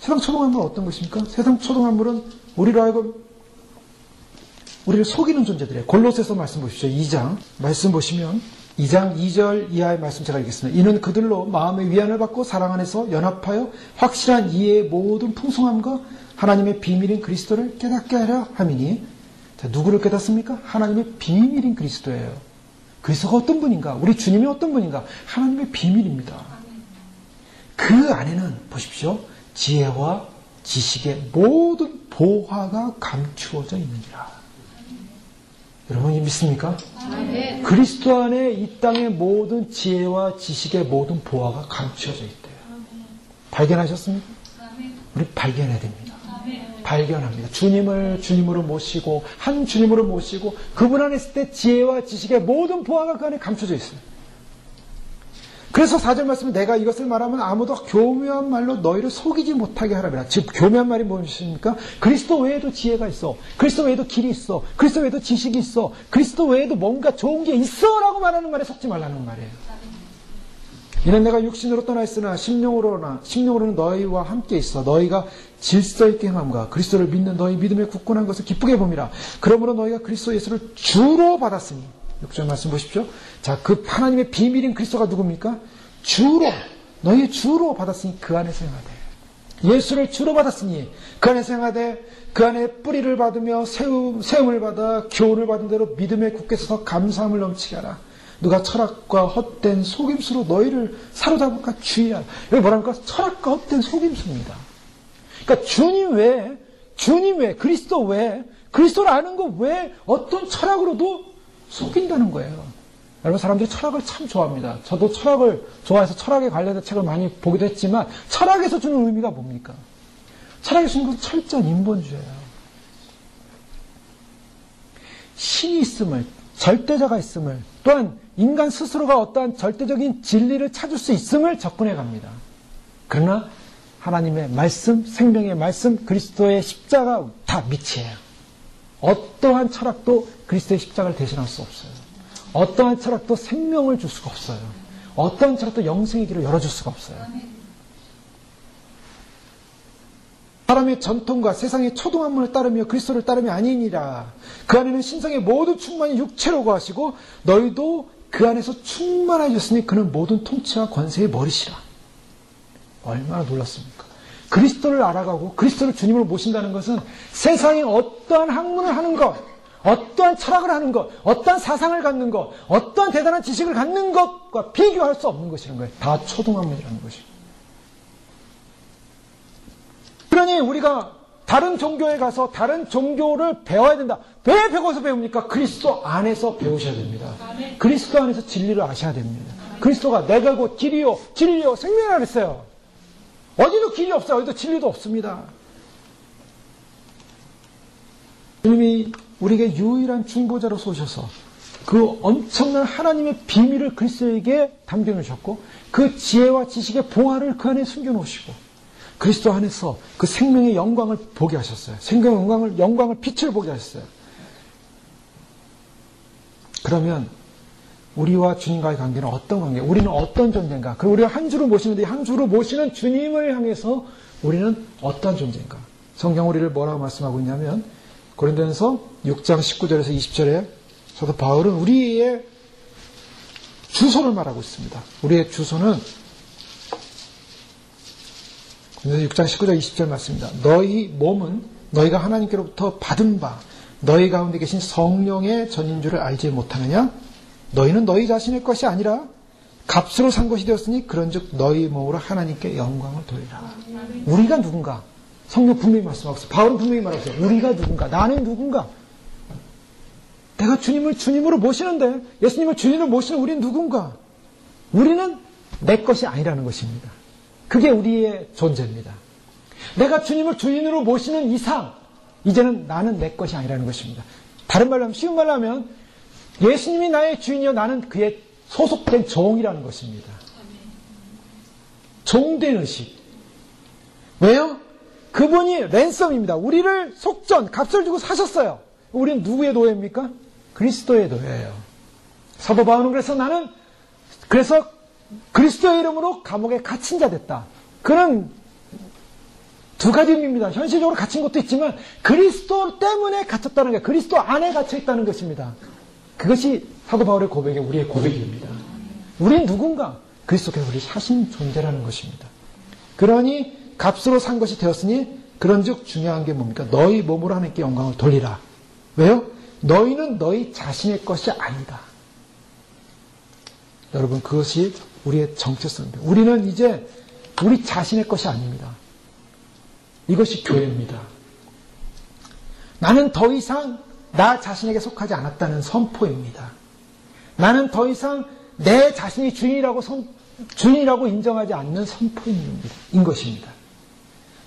세상 초등학문은 어떤 것입니까? 세상 초등학문은 우리로 하여금 우리를 속이는 존재들이에요. 골로새서 말씀 보십시오. 2장 말씀 보시면 2장 2절 이하의 말씀 제가 읽겠습니다. 이는 그들로 마음의 위안을 받고 사랑 안에서 연합하여 확실한 이해의 모든 풍성함과 하나님의 비밀인 그리스도를 깨닫게 하려 함이니. 자, 누구를 깨닫습니까? 하나님의 비밀인 그리스도예요. 그리스도가 어떤 분인가? 우리 주님이 어떤 분인가? 하나님의 비밀입니다. 그 안에는 보십시오. 지혜와 지식의 모든 보화가 감추어져 있느니라. 여러분이 믿습니까? 아멘. 그리스도 안에 이 땅의 모든 지혜와 지식의 모든 보화가 감추어져 있대요. 아멘. 발견하셨습니까? 아멘. 우리 발견해야 됩니다. 아멘. 발견합니다. 주님을 주님으로 모시고 한 주님으로 모시고 그분 안에 있을 때 지혜와 지식의 모든 보화가 그 안에 감춰져 있어요. 그래서 4절 말씀은 내가 이것을 말하면 아무도 교묘한 말로 너희를 속이지 못하게 하라니라. 즉 교묘한 말이 무엇입니까? 그리스도 외에도 지혜가 있어. 그리스도 외에도 길이 있어. 그리스도 외에도 지식이 있어. 그리스도 외에도 뭔가 좋은 게 있어 라고 말하는 말에 속지 말라는 말이에요. 이는 내가 육신으로 떠나 있으나 심령으로는 너희와 함께 있어. 너희가 질서 있게 행함과 그리스도를 믿는 너희 믿음에 굳건한 것을 기쁘게 봄이라. 그러므로 너희가 그리스도 예수를 주로 받았으니. 6절 말씀 보십시오. 자, 그 하나님의 비밀인 그리스도가 누굽니까? 주로, 너희 주로 받았으니 그 안에서 행하되. 예수를 주로 받았으니 그 안에서 행하되 그 안에 뿌리를 받으며 세움을 받아 교훈을 받은 대로 믿음에 굳게 서서 감사함을 넘치게 하라. 누가 철학과 헛된 속임수로 너희를 사로잡을까 주의하라. 여기 뭐랍니까? 철학과 헛된 속임수입니다. 그러니까 주님 외에, 그리스도 외에, 그리스도를 아는 것 외에 어떤 철학으로도 속인다는 거예요. 여러분, 사람들이 철학을 참 좋아합니다. 저도 철학을 좋아해서 철학에 관련된 책을 많이 보기도 했지만 철학에서 주는 의미가 뭡니까? 철학에서 주는 것은 철저한 인본주의예요. 신이 있음을, 절대자가 있음을, 또한 인간 스스로가 어떠한 절대적인 진리를 찾을 수 있음을 접근해 갑니다. 그러나 하나님의 말씀, 생명의 말씀, 그리스도의 십자가 다 밑이에요. 어떠한 철학도 그리스도의 십자가를 대신할 수 없어요. 어떠한 철학도 생명을 줄 수가 없어요. 어떠한 철학도 영생의 길을 열어줄 수가 없어요. 사람의 전통과 세상의 초등학문을 따르며 그리스도를 따르며 아니니라. 그 안에는 신성의 모든 충만이 육체로 거하시고 너희도 그 안에서 충만하셨으니 그는 모든 통치와 권세의 머리시라. 얼마나 놀랐습니까? 그리스도를 알아가고 그리스도를 주님으로 모신다는 것은 세상에 어떠한 학문을 하는 것, 어떠한 철학을 하는 것, 어떠한 사상을 갖는 것, 어떠한 대단한 지식을 갖는 것과 비교할 수 없는 것이라는 거예요. 다 초등학문이라는 것입니다. 그러니 우리가 다른 종교에 가서 다른 종교를 배워야 된다. 왜 거기서 배웁니까? 그리스도 안에서 배우셔야 됩니다. 그리스도 안에서 진리를 아셔야 됩니다. 그리스도가 내가 곧 길이요 진리요 생명이라 그랬어요. 어디도 길이 없어요. 어디도 진리도 없습니다. 주님이 우리에게 유일한 중보자로서 오셔서 그 엄청난 하나님의 비밀을 그리스도에게 담겨놓으셨고 그 지혜와 지식의 봉화를 그 안에 숨겨놓으시고 그리스도 안에서 그 생명의 영광을 보게 하셨어요. 생명의 영광을 빛을 보게 하셨어요. 그러면 우리와 주님과의 관계는 어떤 관계? 우리는 어떤 존재인가? 그리고 우리가 한 주로 모시는데 한 주로 모시는 주님을 향해서 우리는 어떤 존재인가? 성경 우리를 뭐라고 말씀하고 있냐면 고린도전서 6장 19절에서 20절에 사도 바울은 우리의 주소를 말하고 있습니다. 우리의 주소는 고린도전서 6장 19절 20절 말씀입니다. 너희 몸은 너희가 하나님께로부터 받은 바 너희 가운데 계신 성령의 전인 줄을 알지 못하느냐? 너희는 너희 자신의 것이 아니라 값으로 산 것이 되었으니 그런즉 너희 몸으로 하나님께 영광을 돌리라. 우리가 누군가? 성령 분명히 말씀하고 있어요. 바울은 분명히 말하고 있어요. 우리가 누군가? 나는 누군가? 내가 주님을 주님으로 모시는데 예수님을 주님으로 모시는 우리는 누군가? 우리는 내 것이 아니라는 것입니다. 그게 우리의 존재입니다. 내가 주님을 주인으로 모시는 이상 이제는 나는 내 것이 아니라는 것입니다. 다른 말로 하면 쉬운 말로 하면 예수님이 나의 주인이요 나는 그의 소속된 종이라는 것입니다. 종된 의식. 왜요? 그분이 랜섬입니다. 우리를 속전, 값을 주고 사셨어요. 우리는 누구의 노예입니까? 그리스도의 노예예요. 사도 바울은 그래서 그리스도의 이름으로 감옥에 갇힌 자 됐다. 그는 두 가지 의미입니다. 현실적으로 갇힌 것도 있지만 그리스도 때문에 갇혔다는 게 그리스도 안에 갇혀 있다는 것입니다. 그것이 사도 바울의 고백이 우리의 고백입니다. 우리는 누군가? 그리스도께서 우리 사신 존재라는 것입니다. 그러니 값으로 산 것이 되었으니 그런즉 중요한 게 뭡니까? 너희 몸으로 하나님께 영광을 돌리라. 왜요? 너희는 너희 자신의 것이 아니다. 여러분 그것이 우리의 정체성입니다. 우리는 이제 우리 자신의 것이 아닙니다. 이것이 교회입니다. 나는 더 이상 나 자신에게 속하지 않았다는 선포입니다. 나는 더 이상 내 자신이 주인이라고 인정하지 않는 선포인 것입니다.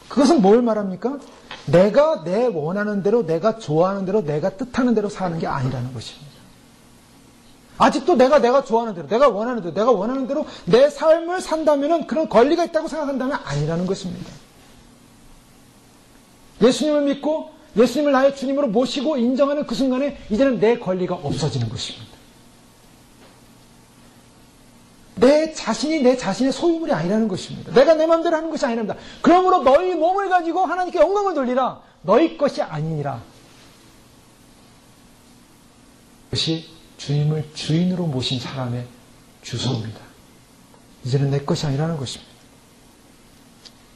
그것은 뭘 말합니까? 내가 내 원하는 대로, 내가 좋아하는 대로, 내가 뜻하는 대로 사는 게 아니라는 것입니다. 아직도 내가 좋아하는 대로, 내가 원하는 대로 내 삶을 산다면 그런 권리가 있다고 생각한다면 아니라는 것입니다. 예수님을 믿고 예수님을 나의 주님으로 모시고 인정하는 그 순간에 이제는 내 권리가 없어지는 것입니다. 내 자신이 내 자신의 소유물이 아니라는 것입니다. 내가 내 마음대로 하는 것이 아니랍니다. 그러므로 너희 몸을 가지고 하나님께 영광을 돌리라. 너희 것이 아니니라. 그것이 주님을 주인으로 모신 사람의 주소입니다. 이제는 내 것이 아니라는 것입니다.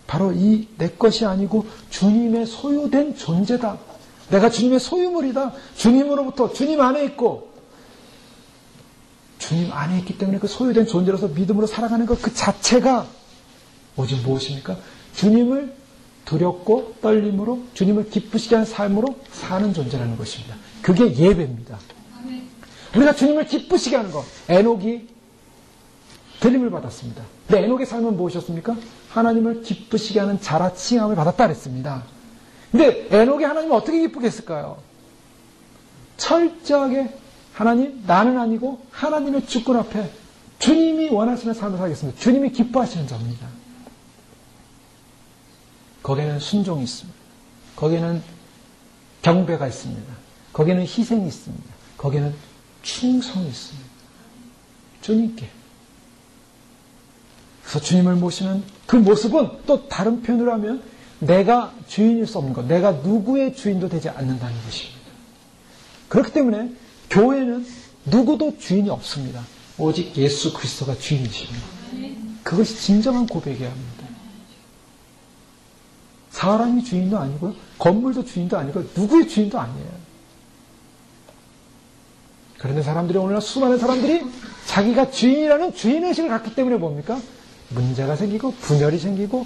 바로 이 내 것이 아니고 주님의 소유된 존재다. 내가 주님의 소유물이다. 주님으로부터 주님 안에 있고 주님 안에 있기 때문에 그 소유된 존재로서 믿음으로 살아가는 것 그 자체가 오직 무엇입니까? 주님을 두렵고 떨림으로 주님을 기쁘시게 하는 삶으로 사는 존재라는 것입니다. 그게 예배입니다. 우리가 주님을 기쁘시게 하는 것. 에녹이 들림을 받았습니다. 근데 에녹의 삶은 무엇이었습니까? 하나님을 기쁘시게 하는 자라 칭함을 받았다 그랬습니다. 근데 에녹이 하나님을 어떻게 기쁘게 했을까요? 철저하게 하나님, 나는 아니고 하나님의 주권 앞에 주님이 원하시는 삶을 살겠습니다. 주님이 기뻐하시는 자입니다. 거기에는 순종이 있습니다. 거기에는 경배가 있습니다. 거기에는 희생이 있습니다. 거기에는 충성이 있습니다. 주님께. 그래서 주님을 모시는 그 모습은 또 다른 표현으로 하면 내가 주인일 수 없는 것, 내가 누구의 주인도 되지 않는다는 것입니다. 그렇기 때문에 교회는 누구도 주인이 없습니다. 오직 예수 그리스도가 주인이십니다. 그것이 진정한 고백이어야 합니다. 사람이 주인도 아니고요. 건물도 주인도 아니고 누구의 주인도 아니에요. 그런데 사람들이 오늘날 수많은 사람들이 자기가 주인이라는 주인의식을 갖기 때문에 뭡니까? 문제가 생기고 분열이 생기고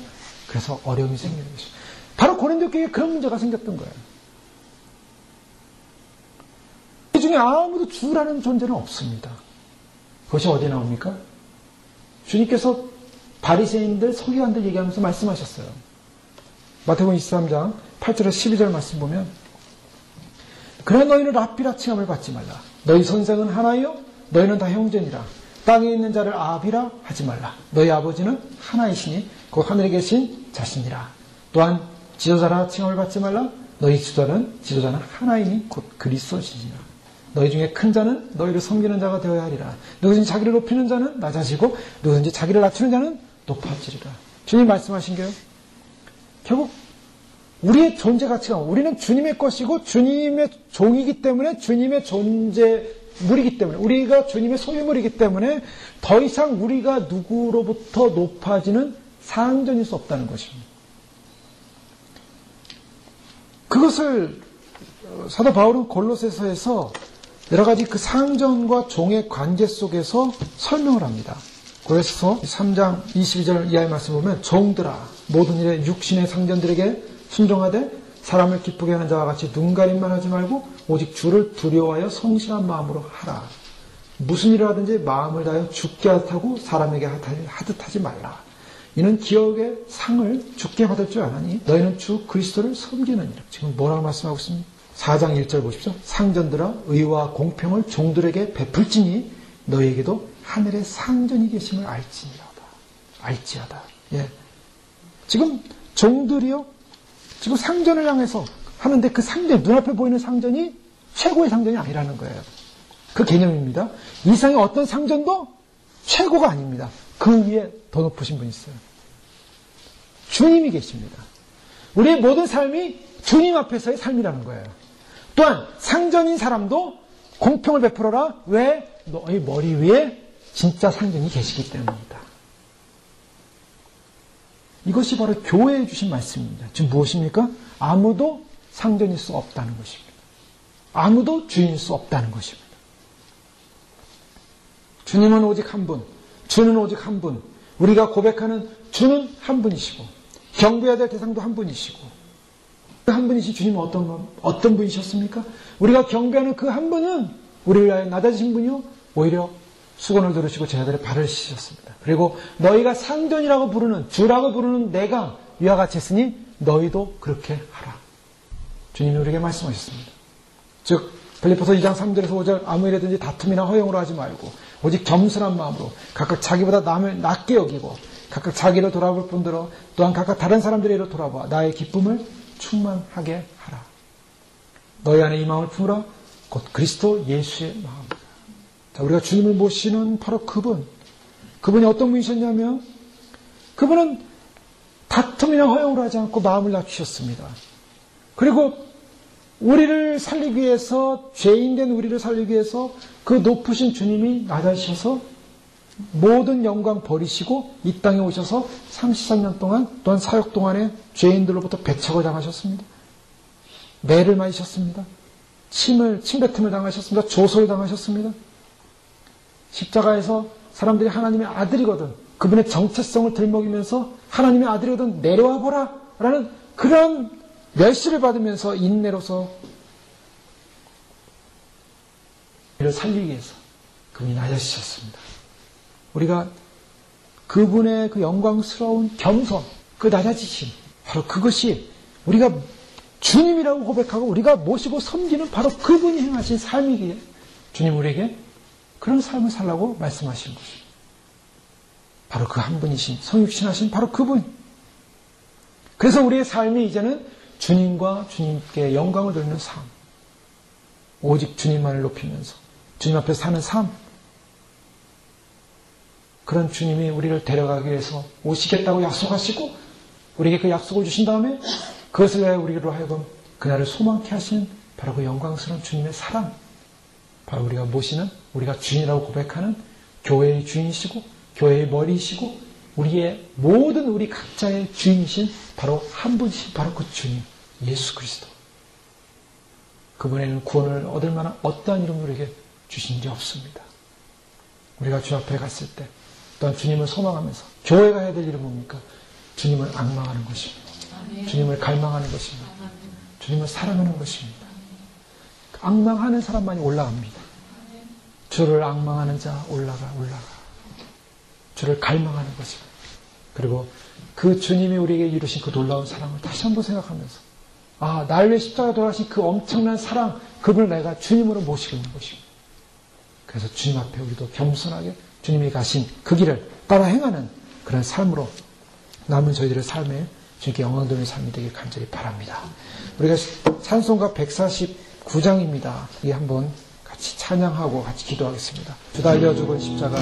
그래서 어려움이 생기는 것이죠. 바로 고린도 교회에 그런 문제가 생겼던 거예요. 그 중에 아무도 주라는 존재는 없습니다. 그것이 어디에 나옵니까? 주님께서 바리새인들, 서기관들 얘기하면서 말씀하셨어요. 마태복음 23장 8절에서 12절 말씀 보면 그러나 너희는 랍비라 칭함을 받지 말라. 너희 선생은 하나요? 너희는 다 형제니라. 땅에 있는 자를 아비라 하지 말라. 너희 아버지는 하나이시니 곧 하늘에 계신 자신이라. 또한 지도자라 칭함을 받지 말라. 너희 지도자는 하나이니 곧 그리스도시니라. 너희 중에 큰 자는 너희를 섬기는 자가 되어야 하리라. 누구든지 자기를 높이는 자는 낮아지고 누구든지 자기를 낮추는 자는 높아지리라. 주님 말씀하신 게요. 결국 우리의 존재 가치가 우리는 주님의 것이고 주님의 종이기 때문에 주님의 존재물이기 때문에 우리가 주님의 소유물이기 때문에 더 이상 우리가 누구로부터 높아지는 상전일 수 없다는 것입니다. 그것을 사도 바울은 골로새서에서 여러 가지 그 상전과 종의 관계 속에서 설명을 합니다. 골로새서 3장 22절 이하의 말씀 보면 종들아 모든 일에 육신의 상전들에게 순종하되 사람을 기쁘게 하는 자와 같이 눈가림만 하지 말고 오직 주를 두려워하여 성실한 마음으로 하라. 무슨 일을 하든지 마음을 다하여 주께 하듯하고 사람에게 하듯 하지 말라. 이는 기업의 상을 주께 받을 줄 아나니 너희는 주 그리스도를 섬기느니라. 지금 뭐라고 말씀하고 있습니까? 4장 1절 보십시오. 상전들아 의와 공평을 종들에게 베풀지니 너희에게도 하늘의 상전이 계심을 알지하다. 예. 지금 종들이요. 지금 상전을 향해서 하는데 그 상전, 눈앞에 보이는 상전이 최고의 상전이 아니라는 거예요. 그 개념입니다. 이상의 어떤 상전도 최고가 아닙니다. 그 위에 더 높으신 분이 있어요. 주님이 계십니다. 우리의 모든 삶이 주님 앞에서의 삶이라는 거예요. 또한 상전인 사람도 공평을 베풀어라. 왜? 너희 머리 위에 진짜 상전이 계시기 때문입니다. 이것이 바로 교회에 주신 말씀입니다. 지금 무엇입니까? 아무도 상전일 수 없다는 것입니다. 아무도 주인일 수 없다는 것입니다. 주님은 오직 한 분, 주는 오직 한 분, 우리가 고백하는 주는 한 분이시고 경배해야 될 대상도 한 분이시고 그 한 분이신 주님은 어떤 분이셨습니까? 우리가 경배하는 그 한 분은 우리를 위하여 낮아지신 분이요 오히려 수건을 들으시고 제자들의 발을 씻으셨습니다. 그리고 너희가 상전이라고 부르는 주라고 부르는 내가 위와 같이 했으니 너희도 그렇게 하라. 주님이 우리에게 말씀하셨습니다. 즉 빌립보서 2장 3절에서 5절 아무 일이든지 다툼이나 허용으로 하지 말고 오직 겸손한 마음으로 각각 자기보다 남을 낮게 여기고 각각 자기를 돌아볼 뿐더러 또한 각각 다른 사람들의 일을 돌아봐 나의 기쁨을 충만하게 하라. 너희 안에 이 마음을 품으라. 곧 그리스도 예수의 마음. 자, 우리가 주님을 모시는 바로 그분이 어떤 분이셨냐면 그분은 다툼이나 허용을 하지 않고 마음을 낮추셨습니다. 그리고 우리를 살리기 위해서 죄인된 우리를 살리기 위해서 그 높으신 주님이 낮아지셔서 모든 영광 버리시고 이 땅에 오셔서 33년 동안 또한 사역 동안에 죄인들로부터 배척을 당하셨습니다. 매를 맞으셨습니다. 침뱉음을 당하셨습니다. 조소를 당하셨습니다. 십자가에서 사람들이 하나님의 아들이거든 그분의 정체성을 들먹이면서 하나님의 아들이거든 내려와 보라 라는 그런 멸시를 받으면서 인내로서 이를 살리기 위해서 그분이 낮아지셨습니다. 우리가 그분의 그 영광스러운 겸손, 그 낮아지심 바로 그것이 우리가 주님이라고 고백하고 우리가 모시고 섬기는 바로 그분이 행하신 삶이기에 주님 우리에게 그런 삶을 살라고 말씀하신 것입니다. 바로 그 한 분이신 성육신하신 바로 그분. 그래서 우리의 삶이 이제는 주님과 주님께 영광을 돌리는 삶, 오직 주님만을 높이면서 주님 앞에 사는 삶, 그런 주님이 우리를 데려가기 위해서 오시겠다고 약속하시고 우리에게 그 약속을 주신 다음에 그것을 위하여 우리로 하여금 그날을 소망케 하신 바로 그 영광스러운 주님의 사랑, 바로 우리가 모시는 우리가 주인이라고 고백하는 교회의 주인이시고 교회의 머리이시고 우리의 모든 우리 각자의 주인이신 바로 한 분이신 바로 그 주님 예수 그리스도. 그분에는 구원을 얻을 만한 어떠한 이름을 우리에게 주신 게 없습니다. 우리가 주 앞에 갔을 때 또한 주님을 소망하면서 교회가 해야 될 일은 뭡니까? 주님을 앙망하는 것입니다. 주님을 갈망하는 것입니다. 주님을 사랑하는 것입니다. 앙망하는 사람만이 올라갑니다. 주를 앙망하는 자 올라가. 주를 갈망하는 것입니다. 그리고 그 주님이 우리에게 이루신 그 놀라운 사랑을 다시 한번 생각하면서 날 위해 십자가 돌아가신 그 엄청난 사랑, 그걸 내가 주님으로 모시고 있는 것입니다. 그래서 주님 앞에 우리도 겸손하게 주님이 가신 그 길을 따라 행하는 그런 삶으로 남은 저희들의 삶에 주님께 영광 돌리는 삶이 되길 간절히 바랍니다. 우리가 찬송가 149장입니다. 이 한번 같이 찬양하고 같이 기도하겠습니다. 주 달려 죽은 십자가.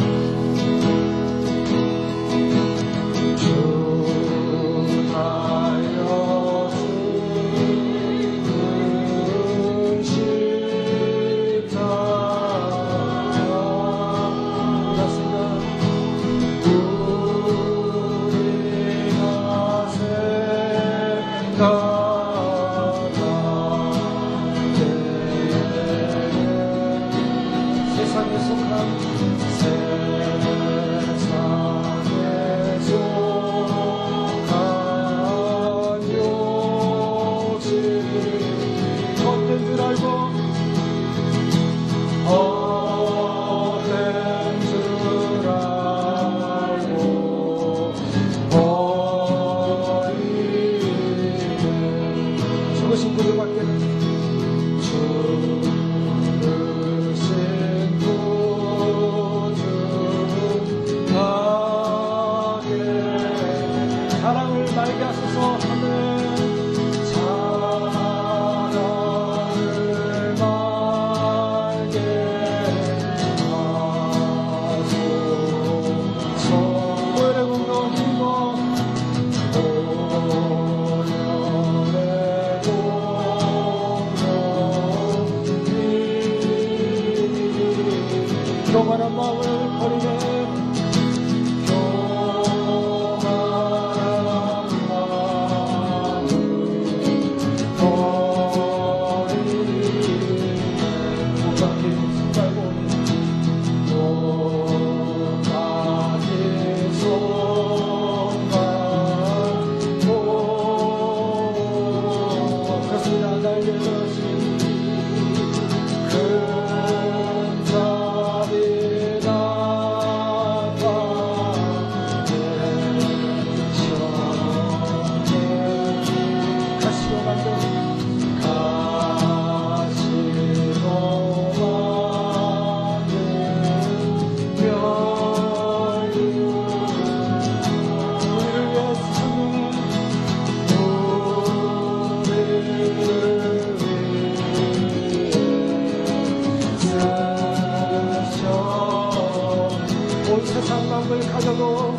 온 세상 만물 가져도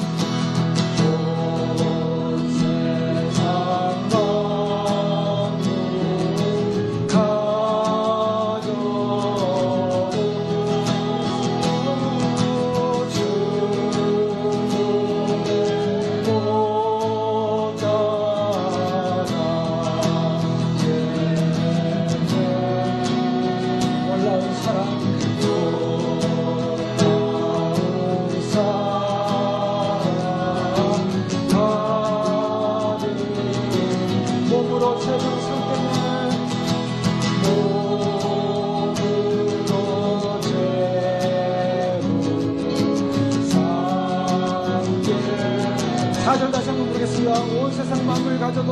온 세상 만물 가져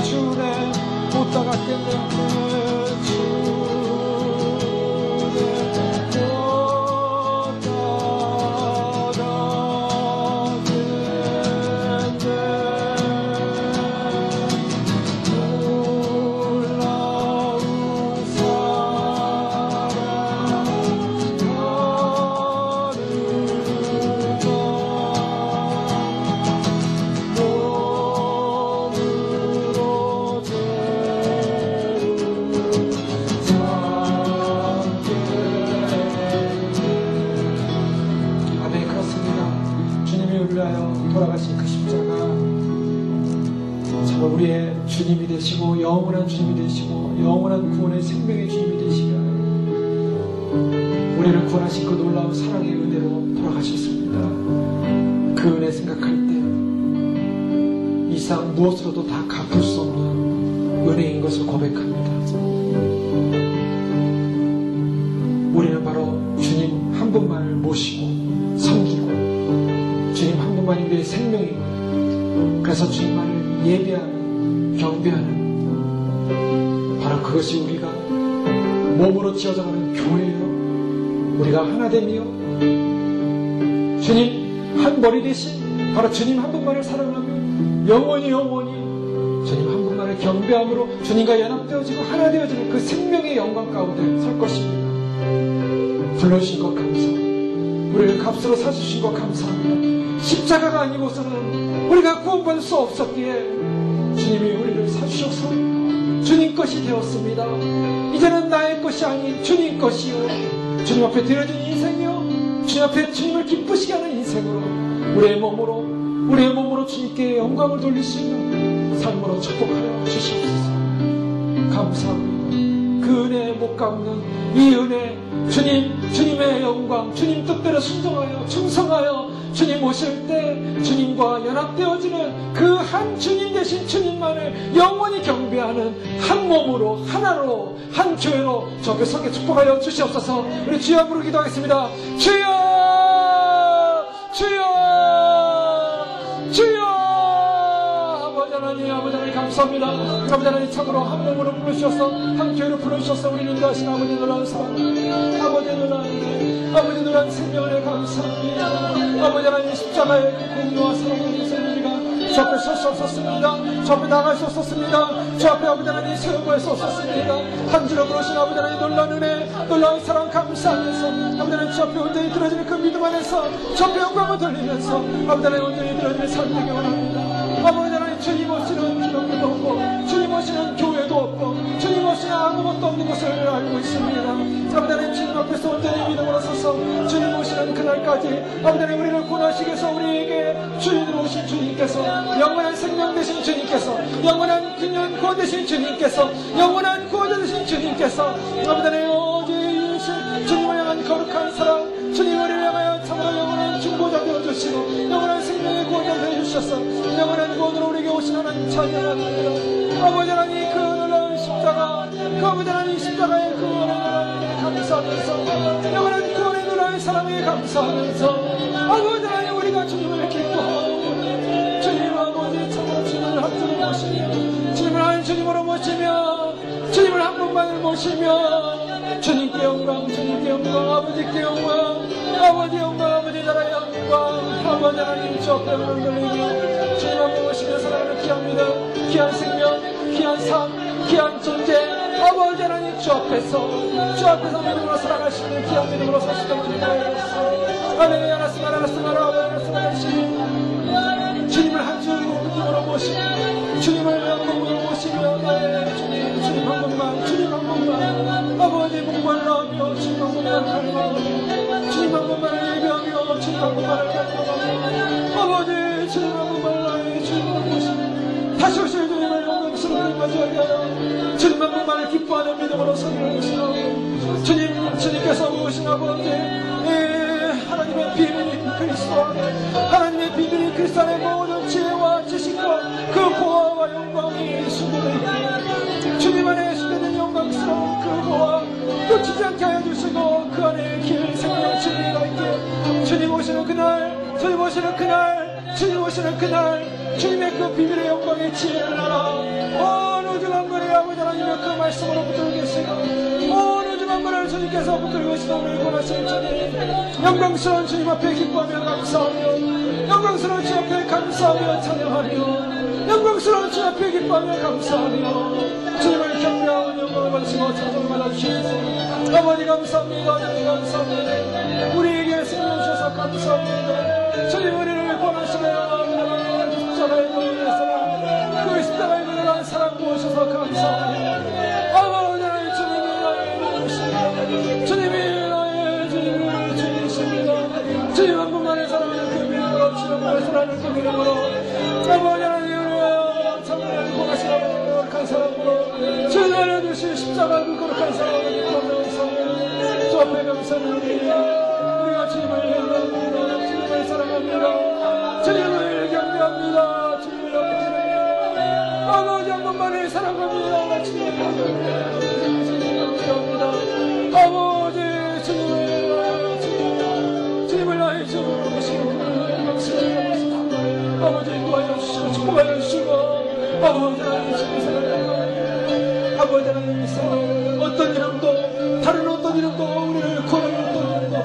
주의 못 따갔겠네 주님이 우리를 위하여 돌아가신 그 십자가 정말 우리의 주님이 되시고 영원한 주님이 되시고 영원한 구원의 생명의 주님이 되시며 우리를 구원하신 그 놀라운 사랑의 은혜로 돌아가셨습니다. 그 은혜 생각할 때 이상 무엇으로도 다 갚을 수 없는 은혜인 것을 고백합니다. 우리는 바로 주님 한 분만을 모시고 섬기고 주님 한 분만이 우리의 생명이고 그래서 주님만을 예배하는 경배하는 바로 그것이 우리가 몸으로 지어져가는 교회예요. 우리가 하나됨이요 주님 한 머리 대신 바로 주님 한 분만을 사랑하며 영원히 주님 한 분만을 경배함으로 주님과 연합되어지고 하나 되어지는 그 생명의 영광 가운데 설 것입니다. 불러주신 것 감사합니다. 우리를 값으로 사주신 것 감사합니다. 십자가가 아니고서는 우리가 구원받을 수 없었기에 주님이 우리를 사주셔서 주님 것이 되었습니다. 이제는 나의 것이 아닌 주님 것이요 주님 앞에 드려진 인생이요 주님 앞에 주님을 기쁘시게 하는 인생으로 우리의 몸으로 주님께 영광을 돌리시며 삶으로 축복하여 주시옵소서. 감사합니다. 그 은혜에 못 갚는 이 은혜 주님의 영광 주님 뜻대로 순종하여 충성하여 주님 오실 때 주님과 연합되어지는 그 한 주님 되신 주님만을 영원히 경배하는 한 몸으로 하나로 한 교회로 저게 서게 축복하여 주시옵소서. 우리 주여 부르 기도하겠습니다. 주여 아버지 하나님 감사합니다. 아버지 하나님 참으로 한 몸으로 불러주셔서 한 교회로 불러주셔서 우리를 인도하신 아버지 놀라운 사랑 아버지 놀라운 생명을 감사합니다. 아버지 하나님 십자가의 그 공로와 사랑을 위해서 우리가 주 앞에 설 수 없었습니다. 주 앞에 나갈 수 없었습니다. 주 앞에 아버지 하나님 세우고 수 없었습니다. 한 줄로 부르신 아버지 하나님 놀라운 은혜 놀라운 사랑 감사하면서 아버지 하나님 주 앞에 온전히 들어지는 그 믿음 안에서 주 앞에 영광을 돌리면서 아버지 하나님 온전히 들어지는 삶이 되기 원합니다. 아버지 하나님 주님 없이는 기독교도 없고 주님 없이는 교회도 없고 주님 없이는 아무것도 없는 것을 알고 있습니다. 아버지 하나님 주님 앞에서 온전히 믿음으로 서서 주님 오시는 그날까지 아버지 하나님 우리를 구원하시기 위해서 우리에게 주인으로 오신 주님께서 영원한 생명 되신 주님께서 영원한 균형 구원 되신 주님께서 영원한 구원자 되신 주님께서 아버지 하나님 오직 주님을 향한 거룩한 사랑 주님을 향하여 참으로 영원한 중보자 되어주시고 영원한 생명의 구원자 되어주셔서 영원한 구원으로 우리에게 오신 하나님 찬양합니다. 아버지 하나님 그 놀라운 십자가 그 아버지 하나님 십자가의 그 은혜를 감사하면서 영원한 구원의 놀라운 사랑에 감사하면서 아버지 하나님 우리가 주님을 기뻐하고 주님 아버지 참으로 주님을 한 분을 모시며 주님을 한 주님으로 모시며 주님을 한 분만을 모시며 주님께 영광 아버지께 영광 아버지 영광 아버지 나라의 영광 아버지 하나님 주 앞에 영광 돌리며 주님 앞에 모시며 살아가는 귀합니다. 귀한 생명 귀한 삶 귀한 존재 아버지 하나님 주 앞에서 믿음으로 살아가시는 귀한 믿음으로 사시던 주님을 할렐루야 알았으면 주님을 한 주님으로 모시며 주님을 영광으로 모시며 주님 한 번만 아버지 목말라하며 주님 한 번만 갈망하며 주님 한 번만을 예배하며 주님 한 번만을 갈망하며 아버지 주님 한 번만을 나의 주님으로 모시며 다시 오실 주님을 영광스러운 맞이하게 하여 주님 한 번만을 기뻐하는 믿음으로 서기를 모시며 주님께서 오신 아버지 하나님의 비밀이 그리스도 하나님의 비밀이 그리스도 안에 모든 지혜와 지식과 그 보화와 영광이 숨겨져 있기에 주님 안에 숨겨진 영광스러운 그 보화 놓치지 않게 하여 주시고 그 안에 길 생명 진리가 있기에 주님 오시는 그날 주님의 그 비밀의 영광의 지혜를 알아 어느 중앙거리 아버지 하나님의 그 말씀으로 붙들고 계시고 어느 중앙거리를 주님께서 붙들고 계시다 우리를 권하시는 주님 영광스러운 주님 앞에 기뻐하며 감사하며 영광스러운 주님 앞에 감사하며 찬양하며 영광스러운 주님 앞에 기뻐하며 감사하며 주님을 경배하고 영광을 받으시고 찬송을 받아주시옵소서. 아버지 감사합니다. 아버지 감사합니다. 우리에게 생명 주셔서 감사합니다. 주님 우리를 권하시며 십자가의 그 십자가의 은혜한 사랑 부으셔서 감사합니다. 아버지 하나님 주님이 나의 주십니다. 주님이 나의 주님을 주이십니다. 주님 한 분만의 사랑을 그 믿음으로 주님 것을 하는 그 이름으로 아버지 하나님을 참으로 고하시라고 거룩한 사랑으로 주님 알려주신 십자가 그 거룩한 사랑으로 기뻐하면서 주 앞에 감사합니다. 우리가 주님을 향합니다. 주님을 사랑합니다. 주님을 경배합니다. 주님을 경배합니다. 아버지 한 번만을 사랑합니다. 주님을 경배합니다. 아버지 주님을 나의 주님으로 모시고 아버지 도와줘 주시고 축복하여 주시고 아버지 하나님 주님 아버지 하나님 어떤 이름도 다른 어떤 이름도 우리를 구하는 어떤 이름도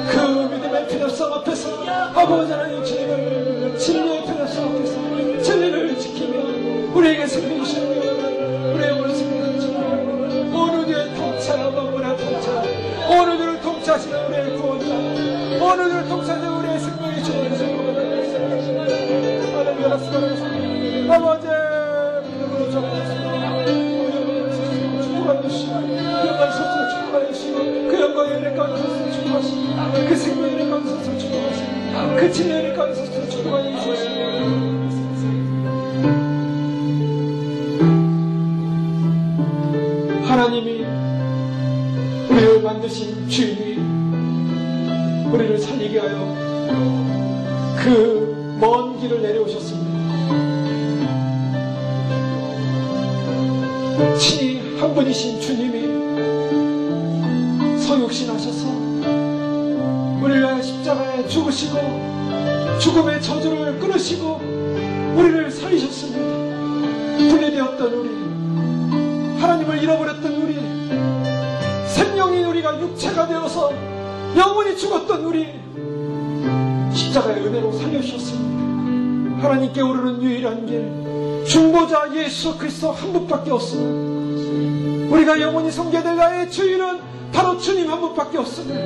그 믿음의 필요성 앞에서 아버지 하나님 주님을 진리의 필요성 앞에서 진리를 지키며 우리에게 생명 주시며 우리의 영혼을 생명 주시며 어느 뒤에 통찰 만물의 통찰 어느 뒤를 통찰하시는 우리의 구원자 어느 뒤를 통찰하시는 우리의 생명이 주님을 아버지 믿음으로 전하셨습니다. 축복하여 주시고 그 영광 서서 축복하여 주시고 그 영광의 은혜 가운데 서서 축복하시고 그 생명의 은혜 가운데 서서 축복하시고 그 진리의 은혜 가운데 서서 축복하여 주시고 하나님이 우리를 만드신 주인이 우리를 살리게 하여 그 먼 길을 내려오셨습니다. 친히 한 분이신 주님이 서육신하셔서 우리를 위하여 십자가에 죽으시고 죽음의 저주를 끊으시고 우리를 살리셨습니다. 분리되었던 우리 하나님을 잃어버렸던 우리 생명인 우리가 육체가 되어서 영원히 죽었던 우리 십자가의 은혜로 살려주셨습니다. 하나님께 오르는 유일한 길 중보자 예수 그리스도 한 분밖에 없습니다. 우리가 영원히 섬겨야 될 나의 주인은 바로 주님 한 분밖에 없습니다.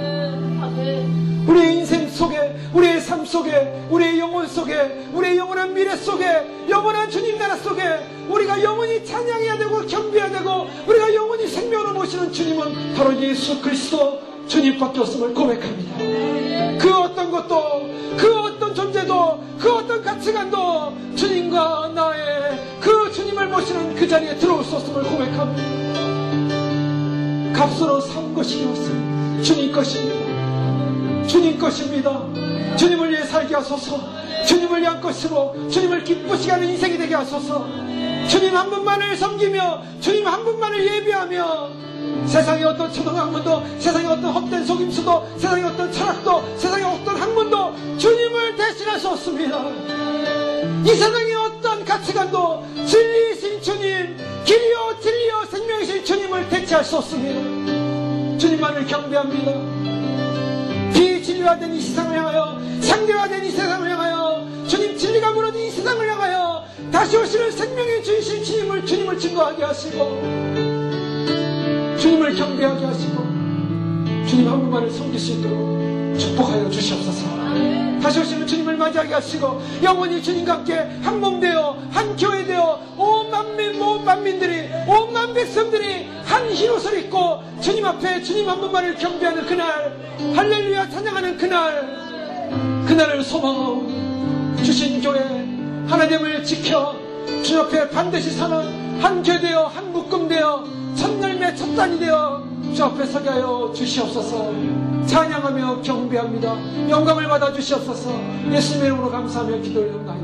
우리의 인생 속에 우리의 삶 속에 우리의 영혼 속에 우리의 영원한 미래 속에 영원한 주님 나라 속에 우리가 영원히 찬양해야 되고 경배해야 되고 우리가 영원히 생명으로 모시는 주님은 바로 예수 그리스도 주님밖에 없음을 고백합니다. 그 어떤 것도 그 어떤 존재도 그 어떤 가치관도 주님과 나의 그 주님을 모시는 그 자리에 들어올 수 없음을 고백합니다. 값으로 산 것이 되었습니다. 주님 것입니다. 주님 것입니다. 주님을 위해 살게 하소서. 주님을 위한 것으로 주님을 기쁘시게 하는 인생이 되게 하소서. 주님 한 분만을 섬기며 주님 한 분만을 예배하며 세상의 어떤 초등학문도 세상의 어떤 헛된 속임수도 세상의 어떤 철학도 세상의 어떤 학문도 주님을 대신할 수 없습니다. 이 세상의 어떤 가치관도 진리이신 주님 길이요 진리요 생명이신 주님을 대체할 수 없습니다. 주님만을 경배합니다. 비진리화된 이 세상을 향하여 상대화된 이 세상을 향하여 주님 진리가 무너진 이 세상을 향하여 다시 오시는 생명의 주이신 주님을 증거하게 하시고 주님을 경배하게 하시고 주님 한 분만을 섬길 수 있도록 축복하여 주시옵소서. 다시 오시는 주님을 맞이하게 하시고 영원히 주님과 함께 한 몸 되어 한 교회 되어 온 만민들이 온 만백성들이 한 흰옷을 입고 주님 앞에 주님 한 분만을 경배하는 그날 할렐루야 찬양하는 그날을 소망하오. 주신 교회 하나님을 지켜 주님 앞에 반드시 사는 한 교회 되어 한 묶음 되어 첫열매 첫단이 되어 주 앞에 서게 하여 주시옵소서. 찬양하며 경배합니다. 영광을 받아 주시옵소서. 예수님의 이름으로 감사하며 기도를 합니다.